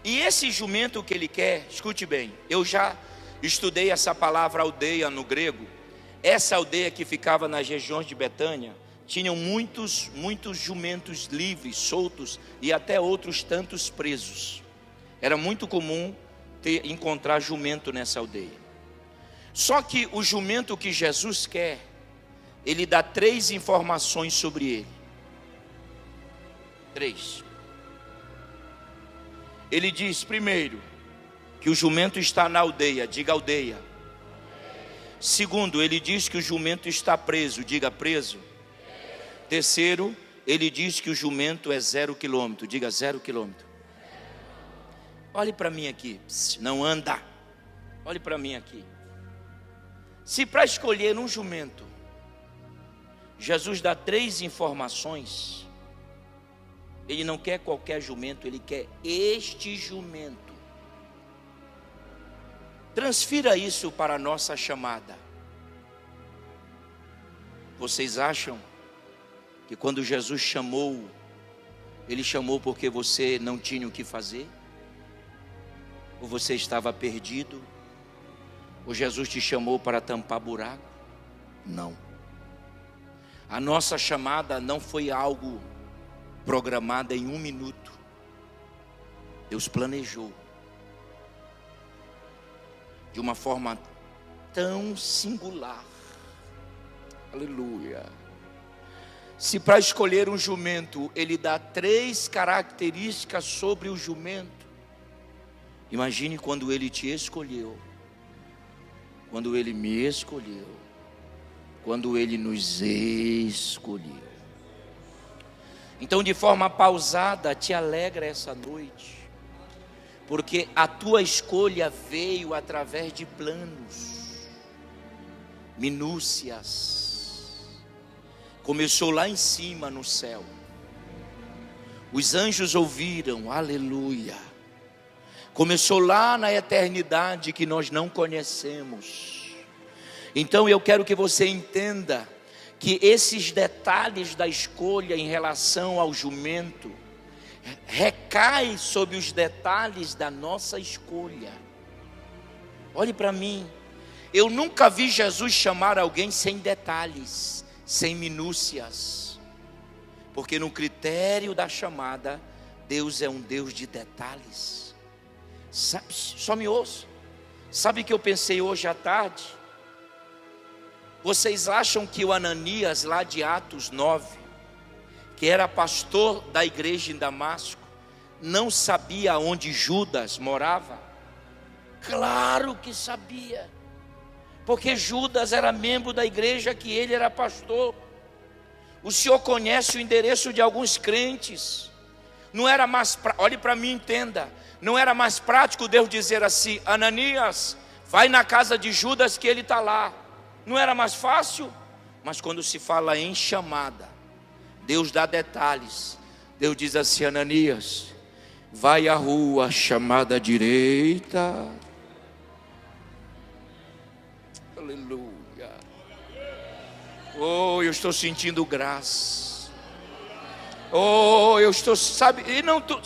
E esse jumento que ele quer, escute bem, eu já estudei essa palavra aldeia no grego. Essa aldeia que ficava nas regiões de Betânia, tinham muitos jumentos livres, soltos, e até outros tantos presos. Era muito comum encontrar jumento nessa aldeia. Só que o jumento que Jesus quer, ele dá 3 informações sobre ele. 3. Ele diz, primeiro, que o jumento está na aldeia, diga aldeia. Segundo, ele diz que o jumento está preso, diga preso. Terceiro, ele diz que o jumento é 0 quilômetro, diga 0 quilômetro. Olhe para mim aqui, não anda. Olhe para mim aqui. Se para escolher um jumento, Jesus dá 3 informações, ele não quer qualquer jumento, ele quer este jumento. Transfira isso para a nossa chamada. Vocês acham que quando Jesus chamou, ele chamou porque você não tinha o que fazer? Ou você estava perdido? Ou Jesus te chamou para tampar buraco? Não. A nossa chamada não foi algo programado em 1 minuto. Deus planejou de uma forma tão singular. Aleluia. Se para escolher um jumento, ele dá 3 características sobre o jumento, imagine quando ele te escolheu, quando ele me escolheu, quando ele nos escolheu. Então, de forma pausada, te alegra essa noite, porque a tua escolha veio através de planos, minúcias. Começou lá em cima no céu. Os anjos ouviram, aleluia. Começou lá na eternidade que nós não conhecemos. Então eu quero que você entenda que esses detalhes da escolha em relação ao jumento recai sobre os detalhes da nossa escolha. Olhe para mim, eu nunca vi Jesus chamar alguém sem detalhes, sem minúcias, porque no critério da chamada, Deus é um Deus de detalhes. Sabe, só me ouça. Sabe o que eu pensei hoje à tarde? Vocês acham que o Ananias lá de Atos 9, que era pastor da igreja em Damasco, não sabia onde Judas morava? Claro que sabia, porque Judas era membro da igreja que ele era pastor. O senhor conhece o endereço de alguns crentes. Não era mais, olhe para mim, entenda, não era mais prático Deus dizer assim: Ananias, vai na casa de Judas que ele está lá. Não era mais fácil? Mas quando se fala em chamada, Deus dá detalhes. Deus diz assim: Ananias, vai à rua chamada direita. Aleluia. Oh, eu estou sentindo graça. Oh, eu estou, sabe, e não tô,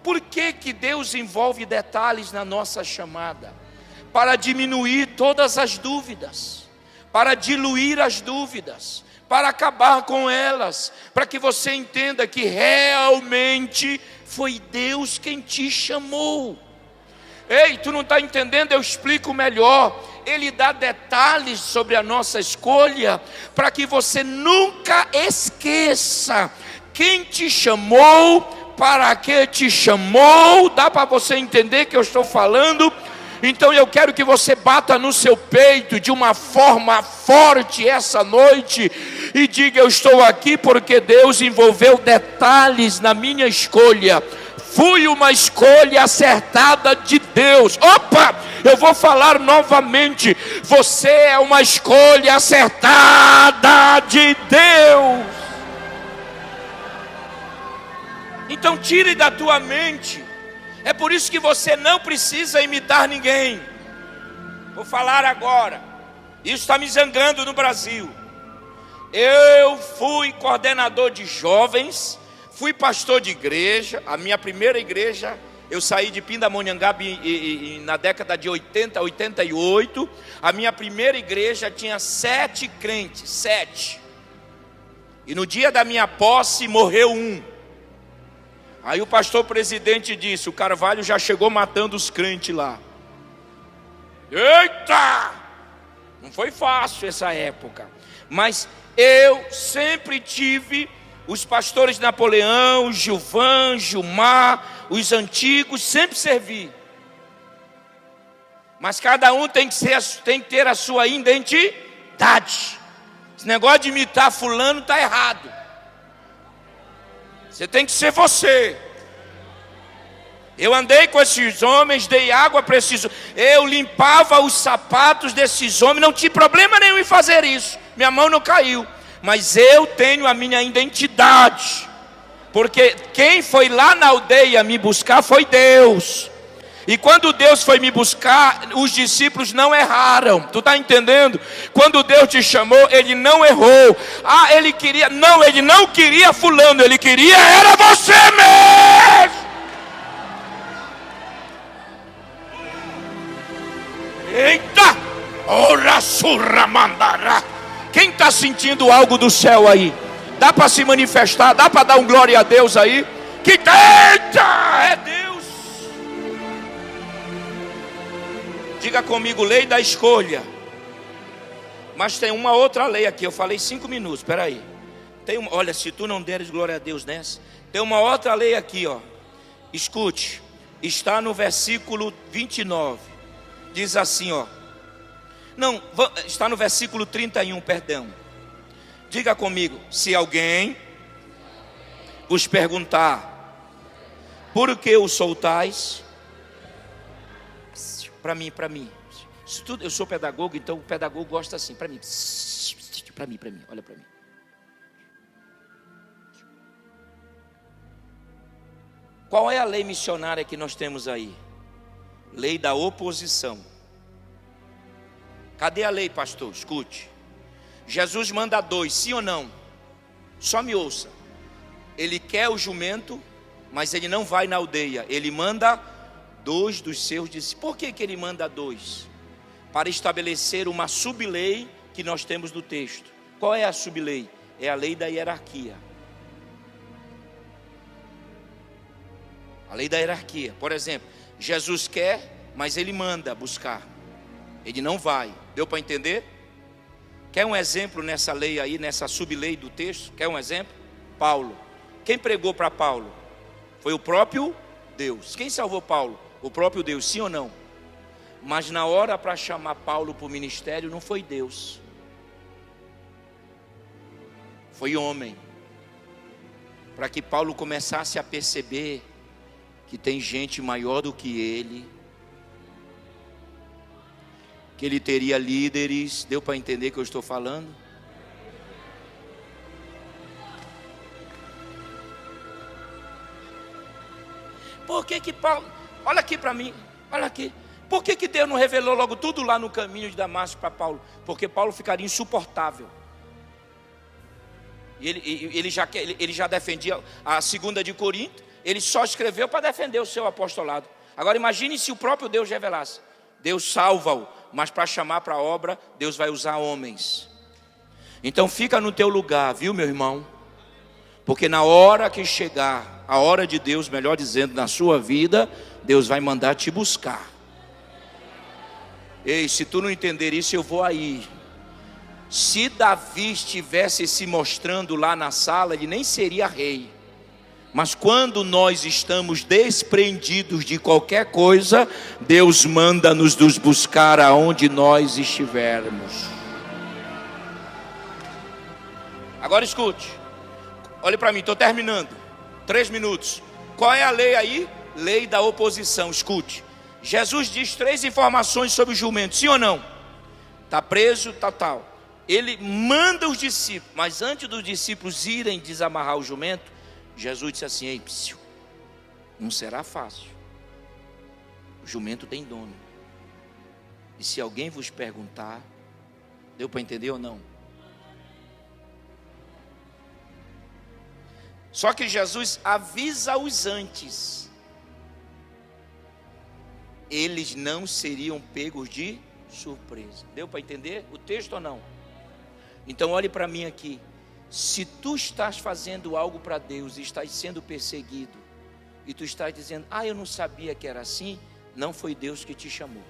por que que Deus envolve detalhes na nossa chamada? Para diminuir todas as dúvidas, para diluir as dúvidas, para acabar com elas, para que você entenda que realmente foi Deus quem te chamou. Ei, tu não está entendendo? Eu explico melhor. Ele dá detalhes sobre a nossa escolha, para que você nunca esqueça quem te chamou, para que te chamou. Dá para você entender que eu estou falando? Então eu quero que você bata no seu peito de uma forma forte essa noite e diga: eu estou aqui porque Deus envolveu detalhes na minha escolha. Fui uma escolha acertada de Deus. Opa, eu vou falar novamente. Você é uma escolha acertada de Deus. Então tire da tua mente. É por isso que você não precisa imitar ninguém. Vou falar agora. Isso está me zangando no Brasil. Eu fui coordenador de jovens, fui pastor de igreja. A minha primeira igreja, eu saí de Pindamonhangaba na década de 80, 88. A minha primeira igreja tinha 7 crentes, 7. E no dia da minha posse morreu um. Aí o pastor presidente disse: o Carvalho já chegou matando os crentes lá. Eita! Não foi fácil essa época. Mas eu sempre tive os pastores Napoleão, Gilvan, Gilmar, os antigos, sempre servi. Mas cada um tem que ter a sua identidade. Esse negócio de imitar fulano está errado. Você tem que ser você. Eu andei com esses homens, dei água para esses homens. Eu limpava os sapatos desses homens. Não tinha problema nenhum em fazer isso. Minha mão não caiu. Mas eu tenho a minha identidade. Porque quem foi lá na aldeia me buscar foi Deus. E quando Deus foi me buscar, os discípulos não erraram. Tu está entendendo? Quando Deus te chamou, Ele não errou. Ah, Ele queria... Não, Ele não queria fulano. Ele queria era você mesmo. Eita! Ora surra mandará. Quem está sentindo algo do céu aí? Dá para se manifestar? Dá para dar um glória a Deus aí? Que eita! É Deus! Diga comigo, lei da escolha. Mas tem uma outra lei aqui. Eu falei 5 minutos, espera aí. Olha, se tu não deres glória a Deus nessa, tem uma outra lei aqui, ó. Escute. Está no versículo 29. Diz assim, ó. Não, está no versículo 31, perdão. Diga comigo, se alguém vos perguntar, por que o soltais? Para mim. Eu sou pedagogo, então o pedagogo gosta assim, para mim, olha para mim. Qual é a lei missionária que nós temos aí? Lei da oposição. Cadê a lei, pastor? Escute. Jesus manda 2, sim ou não? Só me ouça. Ele quer o jumento, mas ele não vai na aldeia. Ele manda 2 dos seus discípulos. Por que ele manda 2? Para estabelecer uma sublei que nós temos no texto. Qual é a sublei? É a lei da hierarquia. A lei da hierarquia. Por exemplo, Jesus quer, mas ele manda buscar. Ele não vai. Deu para entender? Quer um exemplo nessa lei aí, nessa sublei do texto? Quer um exemplo? Paulo. Quem pregou para Paulo? Foi o próprio Deus. Quem salvou Paulo? O próprio Deus, sim ou não? Mas na hora para chamar Paulo para o ministério, não foi Deus. Foi homem. Para que Paulo começasse a perceber que tem gente maior do que ele, que ele teria líderes. Deu para entender o que eu estou falando? Por que Paulo... Olha aqui para mim, olha aqui. Por que Deus não revelou logo tudo lá no caminho de Damasco para Paulo? Porque Paulo ficaria insuportável. E ele já defendia a 2 de Corinto. Ele só escreveu para defender o seu apostolado. Agora imagine se o próprio Deus revelasse. Deus salva-o, mas para chamar para a obra, Deus vai usar homens. Então fica no teu lugar, viu, meu irmão? Porque na hora que chegar a hora de Deus, melhor dizendo, na sua vida, Deus vai mandar te buscar. Ei, se tu não entender isso, eu vou aí. Se Davi estivesse se mostrando lá na sala, ele nem seria rei. Mas quando nós estamos desprendidos de qualquer coisa, Deus manda nos buscar aonde nós estivermos. Agora escute. Olhe para mim, estou terminando. 3 minutos. Qual é a lei aí? Lei da oposição. Escute. Jesus diz 3 informações sobre o jumento, sim ou não? Está preso, tal. Ele manda os discípulos, mas antes dos discípulos irem desamarrar o jumento, Jesus disse assim: ei, psiu, não será fácil. O jumento tem dono. E se alguém vos perguntar, deu para entender ou não? Só que Jesus avisa-os antes. Eles não seriam pegos de surpresa. Deu para entender o texto ou não? Então olhe para mim aqui. Se tu estás fazendo algo para Deus e estás sendo perseguido, e tu estás dizendo: ah, eu não sabia que era assim, não foi Deus que te chamou.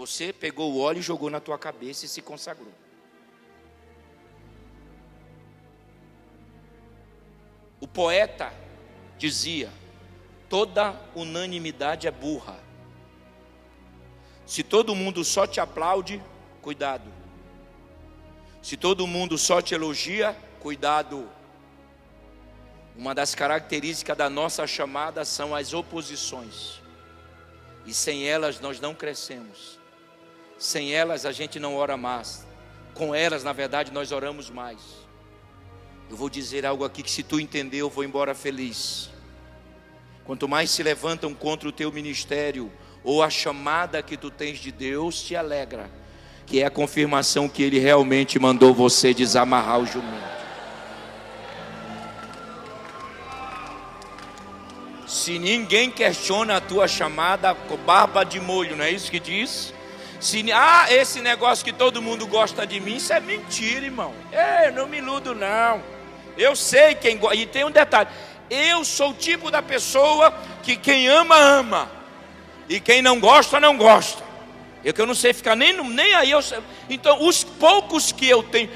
Você pegou o óleo e jogou na tua cabeça e se consagrou. O poeta dizia: toda unanimidade é burra. Se todo mundo só te aplaude, cuidado. Se todo mundo só te elogia, cuidado. Uma das características da nossa chamada são as oposições. E sem elas nós não crescemos. Sem elas a gente não ora mais. Com elas, na verdade, nós oramos mais. Eu vou dizer algo aqui que, se tu entender, eu vou embora feliz. Quanto mais se levantam contra o teu ministério ou a chamada que tu tens de Deus, te alegra, que é a confirmação que Ele realmente mandou você desamarrar o jumento. Se ninguém questiona a tua chamada, com barba de molho, não é isso que diz? Esse negócio que todo mundo gosta de mim, isso é mentira, irmão. Eu não me iludo, não. Eu sei quem gosta. E tem um detalhe: eu sou o tipo da pessoa que quem ama, ama. E quem não gosta, não gosta. Eu não sei ficar nem aí. Então, os poucos que eu tenho,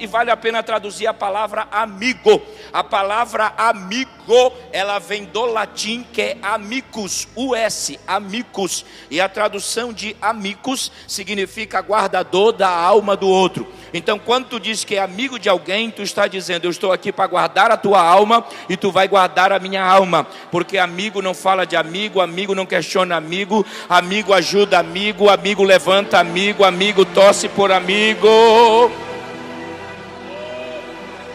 e vale a pena traduzir a palavra amigo. A palavra amigo, ela vem do latim, que é amicus, US, amicus. E a tradução de amicus significa guardador da alma do outro. Então, quando tu diz que é amigo de alguém, tu está dizendo: eu estou aqui para guardar a tua alma e tu vai guardar a minha alma. Porque amigo não fala de amigo, amigo não questiona amigo, amigo ajuda amigo, amigo levanta amigo, amigo torce por amigo.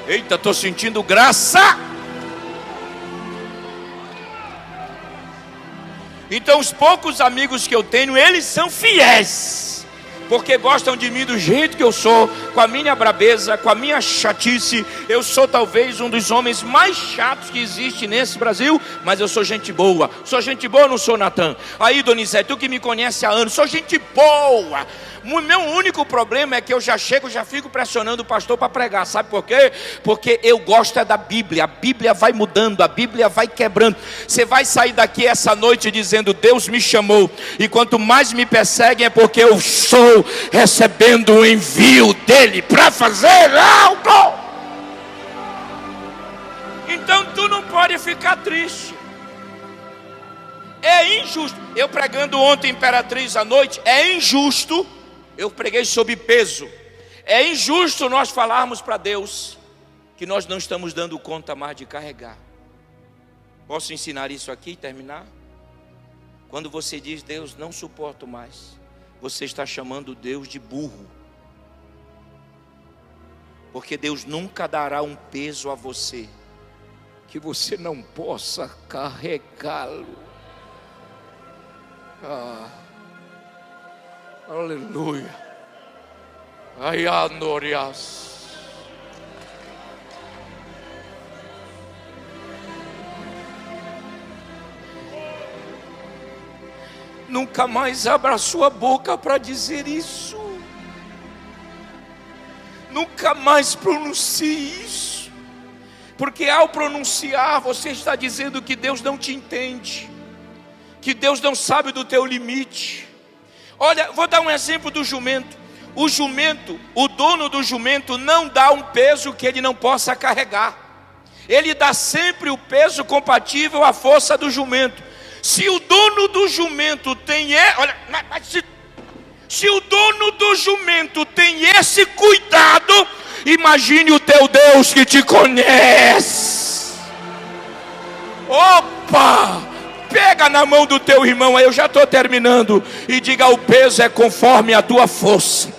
Eita, estou sentindo graça. Então, os poucos amigos que eu tenho, eles são fiéis, porque gostam de mim do jeito que eu sou, com a minha brabeza, com a minha chatice. Eu sou talvez um dos homens mais chatos que existe nesse Brasil, mas eu sou gente boa. Sou gente boa, não sou Natan? Aí, Donizete, tu que me conhece há anos, sou gente boa. O meu único problema é que eu já fico pressionando o pastor para pregar. Sabe por quê? Porque eu gosto da Bíblia. A Bíblia vai mudando, a Bíblia vai quebrando. Você vai sair daqui essa noite dizendo: Deus me chamou. E quanto mais me perseguem, é porque eu estou recebendo o envio dele para fazer algo. Então tu não pode ficar triste. É injusto. Eu pregando ontem Imperatriz à noite, é injusto. Eu preguei sobre peso. É injusto nós falarmos para Deus que nós não estamos dando conta mais de carregar. Posso ensinar isso aqui e terminar? Quando você diz: Deus, não suporto mais, você está chamando Deus de burro. Porque Deus nunca dará um peso a você que você não possa carregá-lo. Aleluia. Ai, anorias. Nunca mais abra sua boca para dizer isso. Nunca mais pronuncie isso. Porque ao pronunciar, você está dizendo que Deus não te entende, que Deus não sabe do teu limite. Olha, vou dar um exemplo do jumento. O jumento, o dono do jumento não dá um peso que ele não possa carregar. Ele dá sempre o peso compatível à força do jumento. Se o dono do jumento tem, olha, se o dono do jumento tem esse cuidado, imagine o teu Deus que te conhece. Opa! Pega na mão do teu irmão, aí eu já estou terminando, e diga: o peso é conforme a tua força.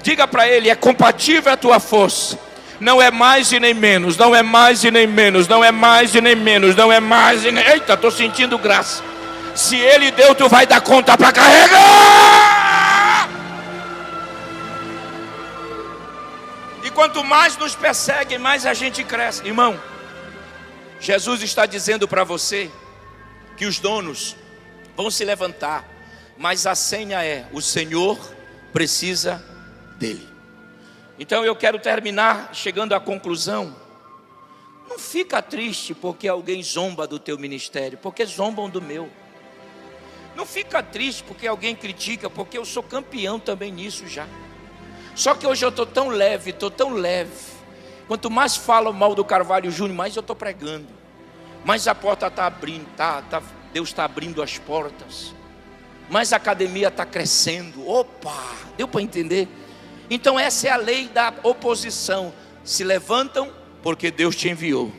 Diga para ele: é compatível a tua força. Não é mais e nem menos, não é mais e nem menos, não é mais e nem menos, não é mais e nem... Eita, estou sentindo graça. Se ele deu, tu vai dar conta para carregar. E quanto mais nos perseguem, mais a gente cresce. Irmão, Jesus está dizendo para você que os donos vão se levantar, mas a senha é: o Senhor precisa dele. Então eu quero terminar chegando à conclusão. Não fica triste porque alguém zomba do teu ministério, porque zombam do meu. Não fica triste porque alguém critica, porque eu sou campeão também nisso já. Só que hoje eu estou tão leve, Quanto mais falam mal do Carvalho Júnior, mais eu estou pregando. Mais a porta está abrindo, Deus está abrindo as portas. Mais a academia está crescendo. Opa, deu para entender? Então essa é a lei da oposição. Se levantam porque Deus te enviou.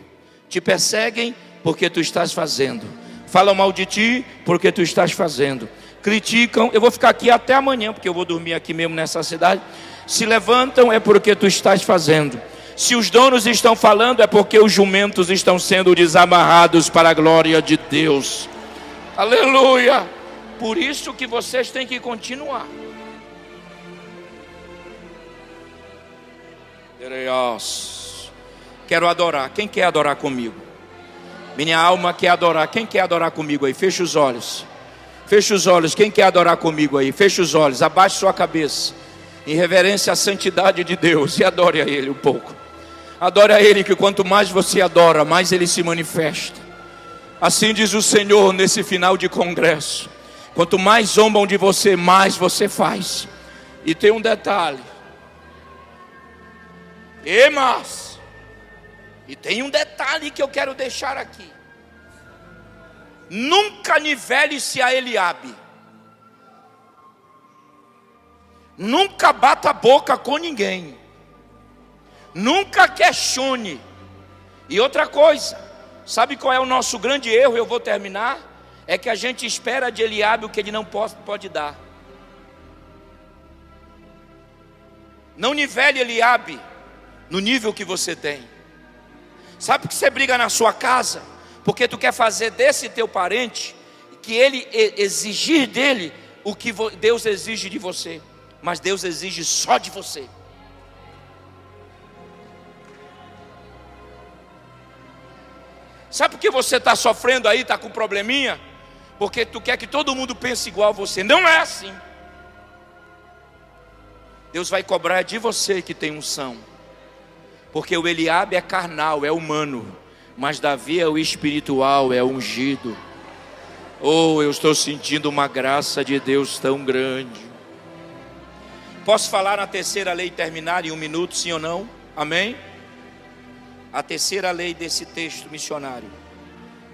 Te perseguem porque tu estás fazendo. Falam mal de ti porque tu estás fazendo. Criticam, eu vou ficar aqui até amanhã, porque eu vou dormir aqui mesmo nessa cidade. Se levantam é porque tu estás fazendo. Se os donos estão falando é porque os jumentos estão sendo desamarrados para a glória de Deus. Aleluia! Por isso que vocês têm que continuar. Quero adorar. Quem quer adorar comigo? Minha alma quer adorar. Quem quer adorar comigo aí? Feche os olhos. Feche os olhos. Quem quer adorar comigo aí? Feche os olhos. Abaixe sua cabeça. Em reverência à santidade de Deus. E adore a Ele um pouco. Adore a Ele, que quanto mais você adora, mais Ele se manifesta. Assim diz o Senhor nesse final de congresso. Quanto mais zombam de você, mais você faz. E tem um detalhe. E tem um detalhe que eu quero deixar aqui. Nunca nivele-se a Eliabe. Nunca bata a boca com ninguém. Nunca questione. E outra coisa, sabe qual é o nosso grande erro? Eu vou terminar. É que a gente espera de Eliabe o que ele não pode dar. Não nivele Eliabe no nível que você tem. Sabe por que você briga na sua casa? Porque tu quer fazer desse teu parente, que ele exigir dele o que Deus exige de você. Mas Deus exige só de você. Sabe por que você está sofrendo aí, está com probleminha? Porque tu quer que todo mundo pense igual a você. Não é assim. Deus vai cobrar de você que tem unção. Porque o Eliabe é carnal, é humano. Mas Davi é o espiritual, é ungido. Oh, eu estou sentindo uma graça de Deus tão grande. Posso falar na terceira lei e terminar em 1 minuto, sim ou não? Amém? A terceira lei desse texto missionário.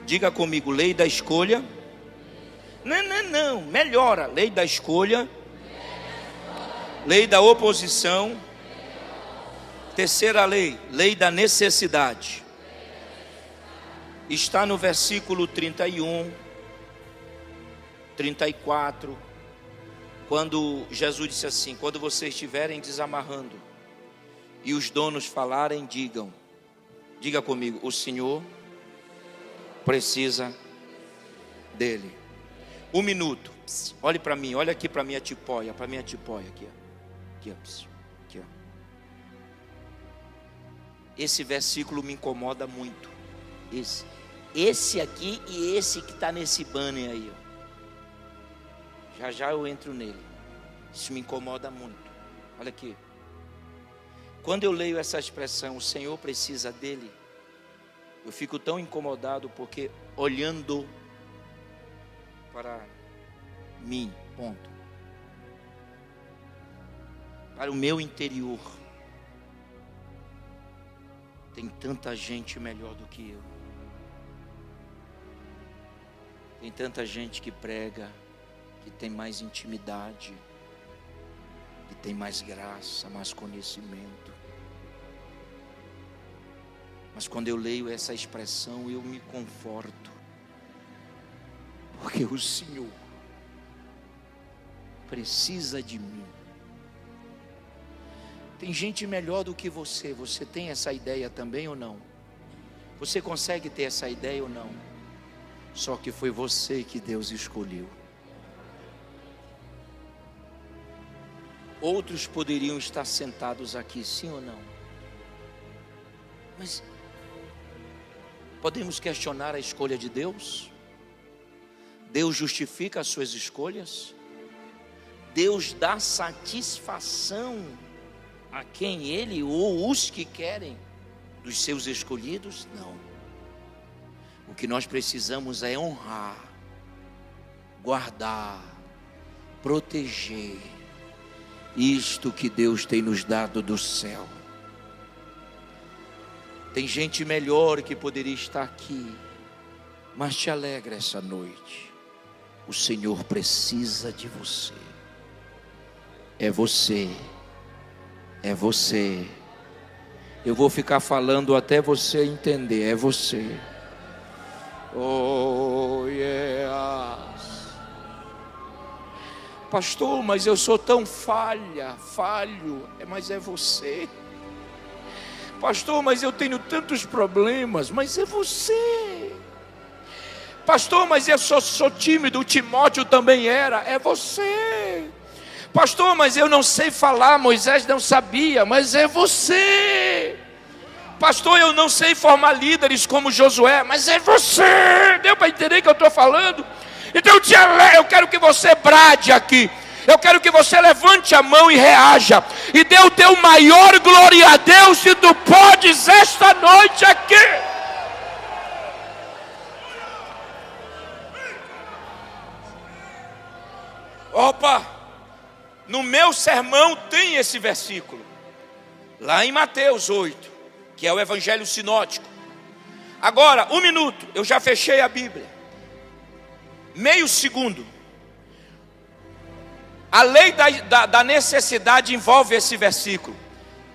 Diga comigo, lei da escolha. Não, melhora. Lei da escolha. Lei da oposição. Terceira lei, lei da necessidade. Está no versículo 31, 34. Quando Jesus disse assim: quando vocês estiverem desamarrando e os donos falarem, diga comigo, o Senhor precisa dele. 1 minuto. Olhe para mim, olha aqui para minha tipóia, aqui, ó. Aqui, ó. Esse versículo me incomoda muito. Esse aqui e esse que está nesse banner aí, ó. Já eu entro nele. Isso me incomoda muito. Olha aqui. Quando eu leio essa expressão, o Senhor precisa dele, eu fico tão incomodado porque olhando para mim, ponto, para o meu interior, tem tanta gente melhor do que eu. Tem tanta gente que prega, que tem mais intimidade, que tem mais graça, mais conhecimento. Mas quando eu leio essa expressão, eu me conforto, porque o Senhor precisa de mim. Tem gente melhor do que você. Você tem essa ideia também ou não? Você consegue ter essa ideia ou não? Só que foi você que Deus escolheu. Outros poderiam estar sentados aqui, sim ou não? Mas podemos questionar a escolha de Deus? Deus justifica as suas escolhas? Deus dá satisfação a quem Ele ou os que querem dos seus escolhidos? Não. O que nós precisamos é honrar, guardar, proteger isto que Deus tem nos dado do céu. Tem gente melhor que poderia estar aqui, mas te alegra essa noite. O Senhor precisa de você. É você. É você. Eu vou ficar falando até você entender. É você. Oh, yes. Pastor, mas eu sou tão falho. Mas é você. Pastor, mas eu tenho tantos problemas. Mas é você. Pastor, mas eu sou tímido. O Timóteo também era. É você. Pastor, mas eu não sei falar. Moisés não sabia. Mas é você. Pastor, eu não sei formar líderes como Josué. Mas é você. Deu para entender o que eu estou falando? Então eu quero que você brade aqui. Eu quero que você levante a mão e reaja. E dê o teu maior glória a Deus, se tu podes esta noite aqui. Opa, no meu sermão tem esse versículo. Lá em Mateus 8, que é o Evangelho Sinótico. Agora, 1 minuto, eu já fechei a Bíblia. Meio segundo. A lei da necessidade envolve esse versículo.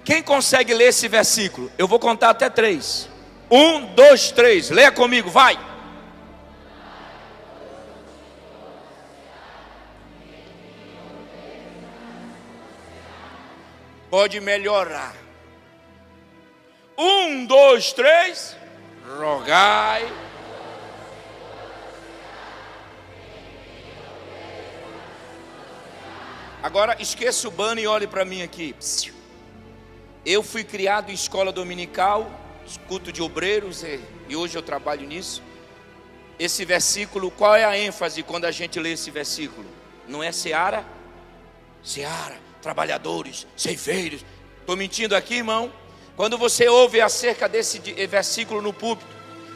Quem consegue ler esse versículo? Eu vou contar até 3. 1, 2, 3. Leia comigo, vai. Pode melhorar. 1, 2, 3. Rogai. Agora esqueça o banner e olhe para mim aqui. Eu fui criado em escola dominical, culto de obreiros, e hoje eu trabalho nisso. Esse versículo, qual é a ênfase quando a gente lê esse versículo? Não é seara? Seara, trabalhadores, ceifeiros. Estou mentindo aqui, irmão? Quando você ouve acerca desse versículo no púlpito,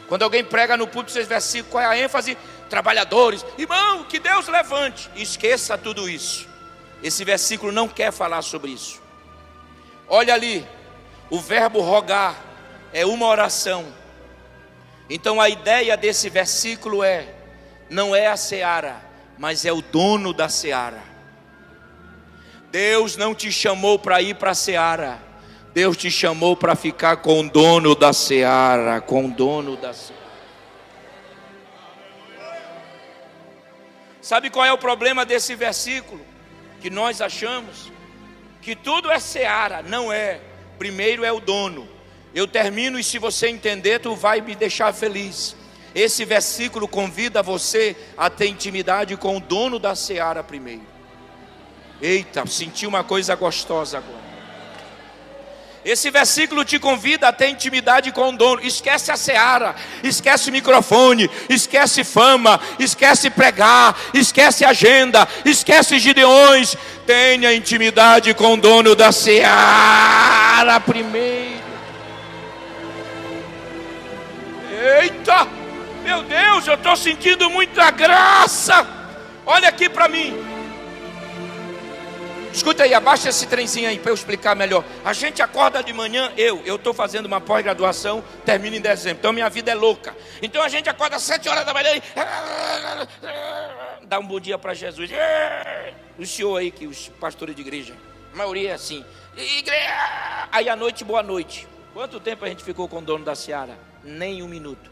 quando alguém prega no púlpito esse versículo, qual é a ênfase? Trabalhadores. Irmão, que Deus levante. Esqueça tudo isso. Esse versículo não quer falar sobre isso. Olha ali, o verbo rogar é uma oração. Então a ideia desse versículo não é a seara, mas é o dono da seara. Deus não te chamou para ir para a seara. Deus te chamou para ficar com o dono da seara, com o dono da seara. Sabe qual é o problema desse versículo? Que nós achamos que tudo é seara. Não é. Primeiro é o dono. Eu termino e se você entender, tu vai me deixar feliz. Esse versículo convida você a ter intimidade com o dono da seara primeiro. Eita, senti uma coisa gostosa agora. Esse versículo te convida a ter intimidade com o dono. Esquece a seara, esquece o microfone, esquece fama, esquece pregar, esquece agenda, esquece Gideões. Tenha intimidade com o dono da seara primeiro. Eita, meu Deus, eu estou sentindo muita graça. Olha aqui para mim. Escuta aí, abaixa esse trenzinho aí para eu explicar melhor. A gente acorda de manhã, eu estou fazendo uma pós-graduação, termino em dezembro, então minha vida é louca. Então a gente acorda às 7 horas da manhã e dá um bom dia para Jesus. O senhor aí, que os pastores de igreja, a maioria é assim. Aí à noite, boa noite. Quanto tempo a gente ficou com o dono da seara? Nem 1 minuto.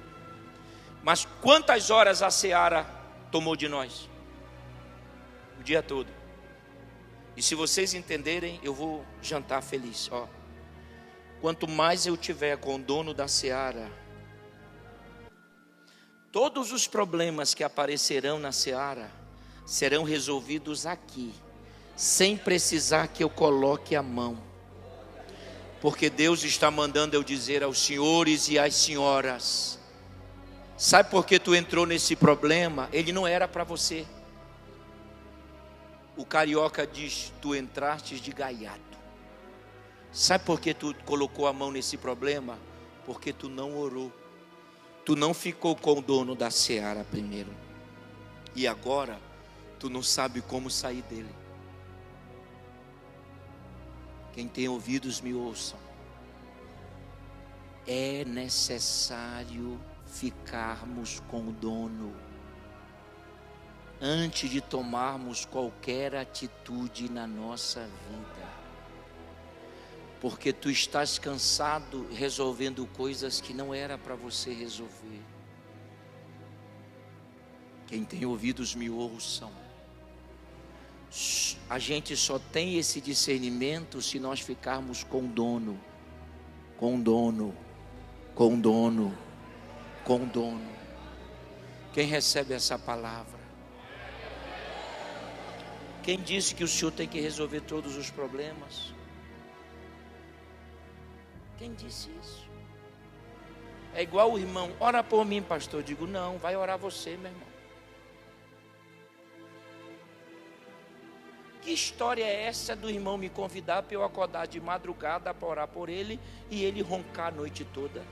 Mas quantas horas a seara tomou de nós? O dia todo. E se vocês entenderem, eu vou jantar feliz. Ó, quanto mais eu tiver com o dono da seara, todos os problemas que aparecerão na seara serão resolvidos aqui, sem precisar que eu coloque a mão. Porque Deus está mandando eu dizer aos senhores e às senhoras: sabe por que tu entrou nesse problema? Ele não era para você. O carioca diz: tu entraste de gaiato. Sabe por que tu colocou a mão nesse problema? Porque tu não orou. Tu não ficou com o dono da seara primeiro. E agora tu não sabe como sair dele. Quem tem ouvidos me ouçam. É necessário ficarmos com o dono antes de tomarmos qualquer atitude na nossa vida. Porque tu estás cansado resolvendo coisas que não era para você resolver. Quem tem ouvidos me ouçam. A gente só tem esse discernimento se nós ficarmos com o dono. Com o dono. Com o dono. Com o dono. Quem recebe essa palavra? Quem disse que o Senhor tem que resolver todos os problemas? Quem disse isso? É igual o irmão, ora por mim, pastor. Eu digo, não, vai orar você, meu irmão. Que história é essa do irmão me convidar para eu acordar de madrugada para orar por ele e ele roncar a noite toda?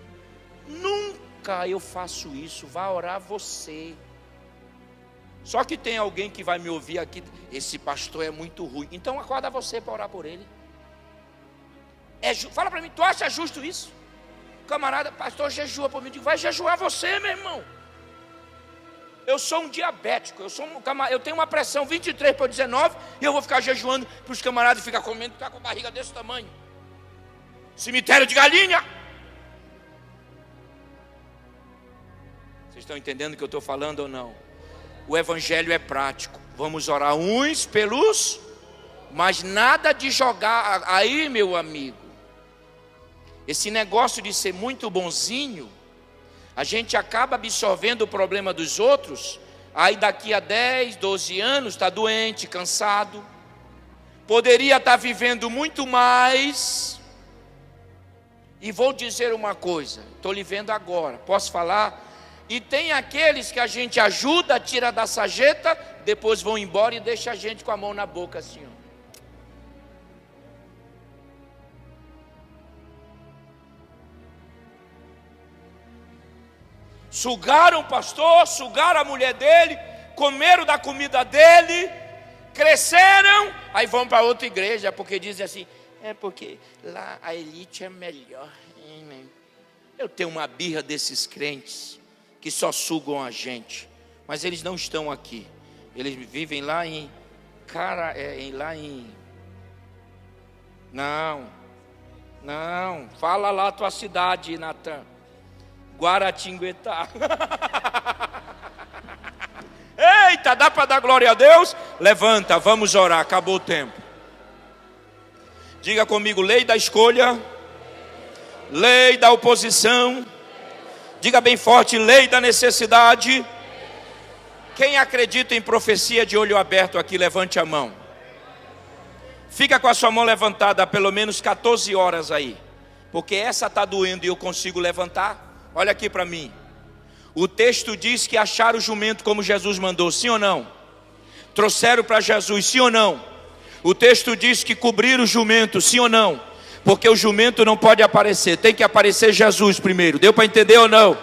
Nunca eu faço isso. Vá orar você. Só que tem alguém que vai me ouvir aqui, esse pastor é muito ruim. Então acorda você para orar por ele. Fala para mim, tu acha justo isso? Camarada, pastor, jejua por mim. Eu digo, vai jejuar você, meu irmão. Eu sou um diabético, eu tenho uma pressão 23/19 e eu vou ficar jejuando para os camaradas ficar comendo, ficar com a barriga desse tamanho. Cemitério de galinha. Vocês estão entendendo o que eu estou falando ou não? O evangelho é prático. Vamos orar uns pelos, mas nada de jogar aí, meu amigo. Esse negócio de ser muito bonzinho, a gente acaba absorvendo o problema dos outros. Aí daqui a 10, 12 anos está doente, cansado. Poderia estar vivendo muito mais. E vou dizer uma coisa, estou lhe vendo agora, posso falar? E tem aqueles que a gente ajuda, tira da sarjeta, depois vão embora e deixa a gente com a mão na boca assim, ó. Sugaram o pastor, sugaram a mulher dele, comeram da comida dele, cresceram, aí vão para outra igreja, porque dizem assim, é porque lá a elite é melhor. Eu tenho uma birra desses crentes que só sugam a gente, mas eles não estão aqui. Eles vivem lá em Não, fala lá a tua cidade, Natan. Guaratinguetá. Eita, dá para dar glória a Deus? Levanta, vamos orar, acabou o tempo. Diga comigo, lei da escolha, lei da oposição. Diga bem forte, lei da necessidade. Quem acredita em profecia de olho aberto aqui, levante a mão. Fica com a sua mão levantada há pelo menos 14 horas aí, porque essa está doendo e eu consigo levantar. Olha aqui para mim. O texto diz que acharam o jumento como Jesus mandou, sim ou não? Trouxeram para Jesus, sim ou não? O texto diz que cobriram o jumento, sim ou não? Porque o jumento não pode aparecer, tem que aparecer Jesus primeiro. Deu para entender ou não?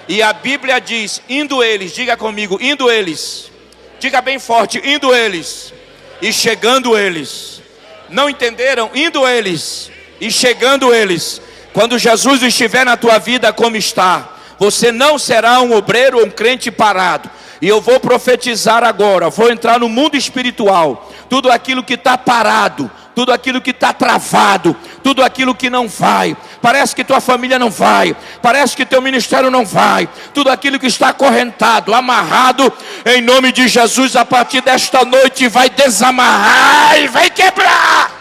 E a Bíblia diz, indo eles, diga comigo, indo eles. Diga bem forte, indo eles e chegando eles. Não entenderam? Indo eles e chegando eles. Quando Jesus estiver na tua vida como está, você não será um obreiro ou um crente parado. E eu vou profetizar agora, vou entrar no mundo espiritual. Tudo aquilo que está parado, tudo aquilo que está travado, tudo aquilo que não vai, parece que tua família não vai, parece que teu ministério não vai, tudo aquilo que está acorrentado, amarrado, em nome de Jesus, a partir desta noite vai desamarrar e vai quebrar.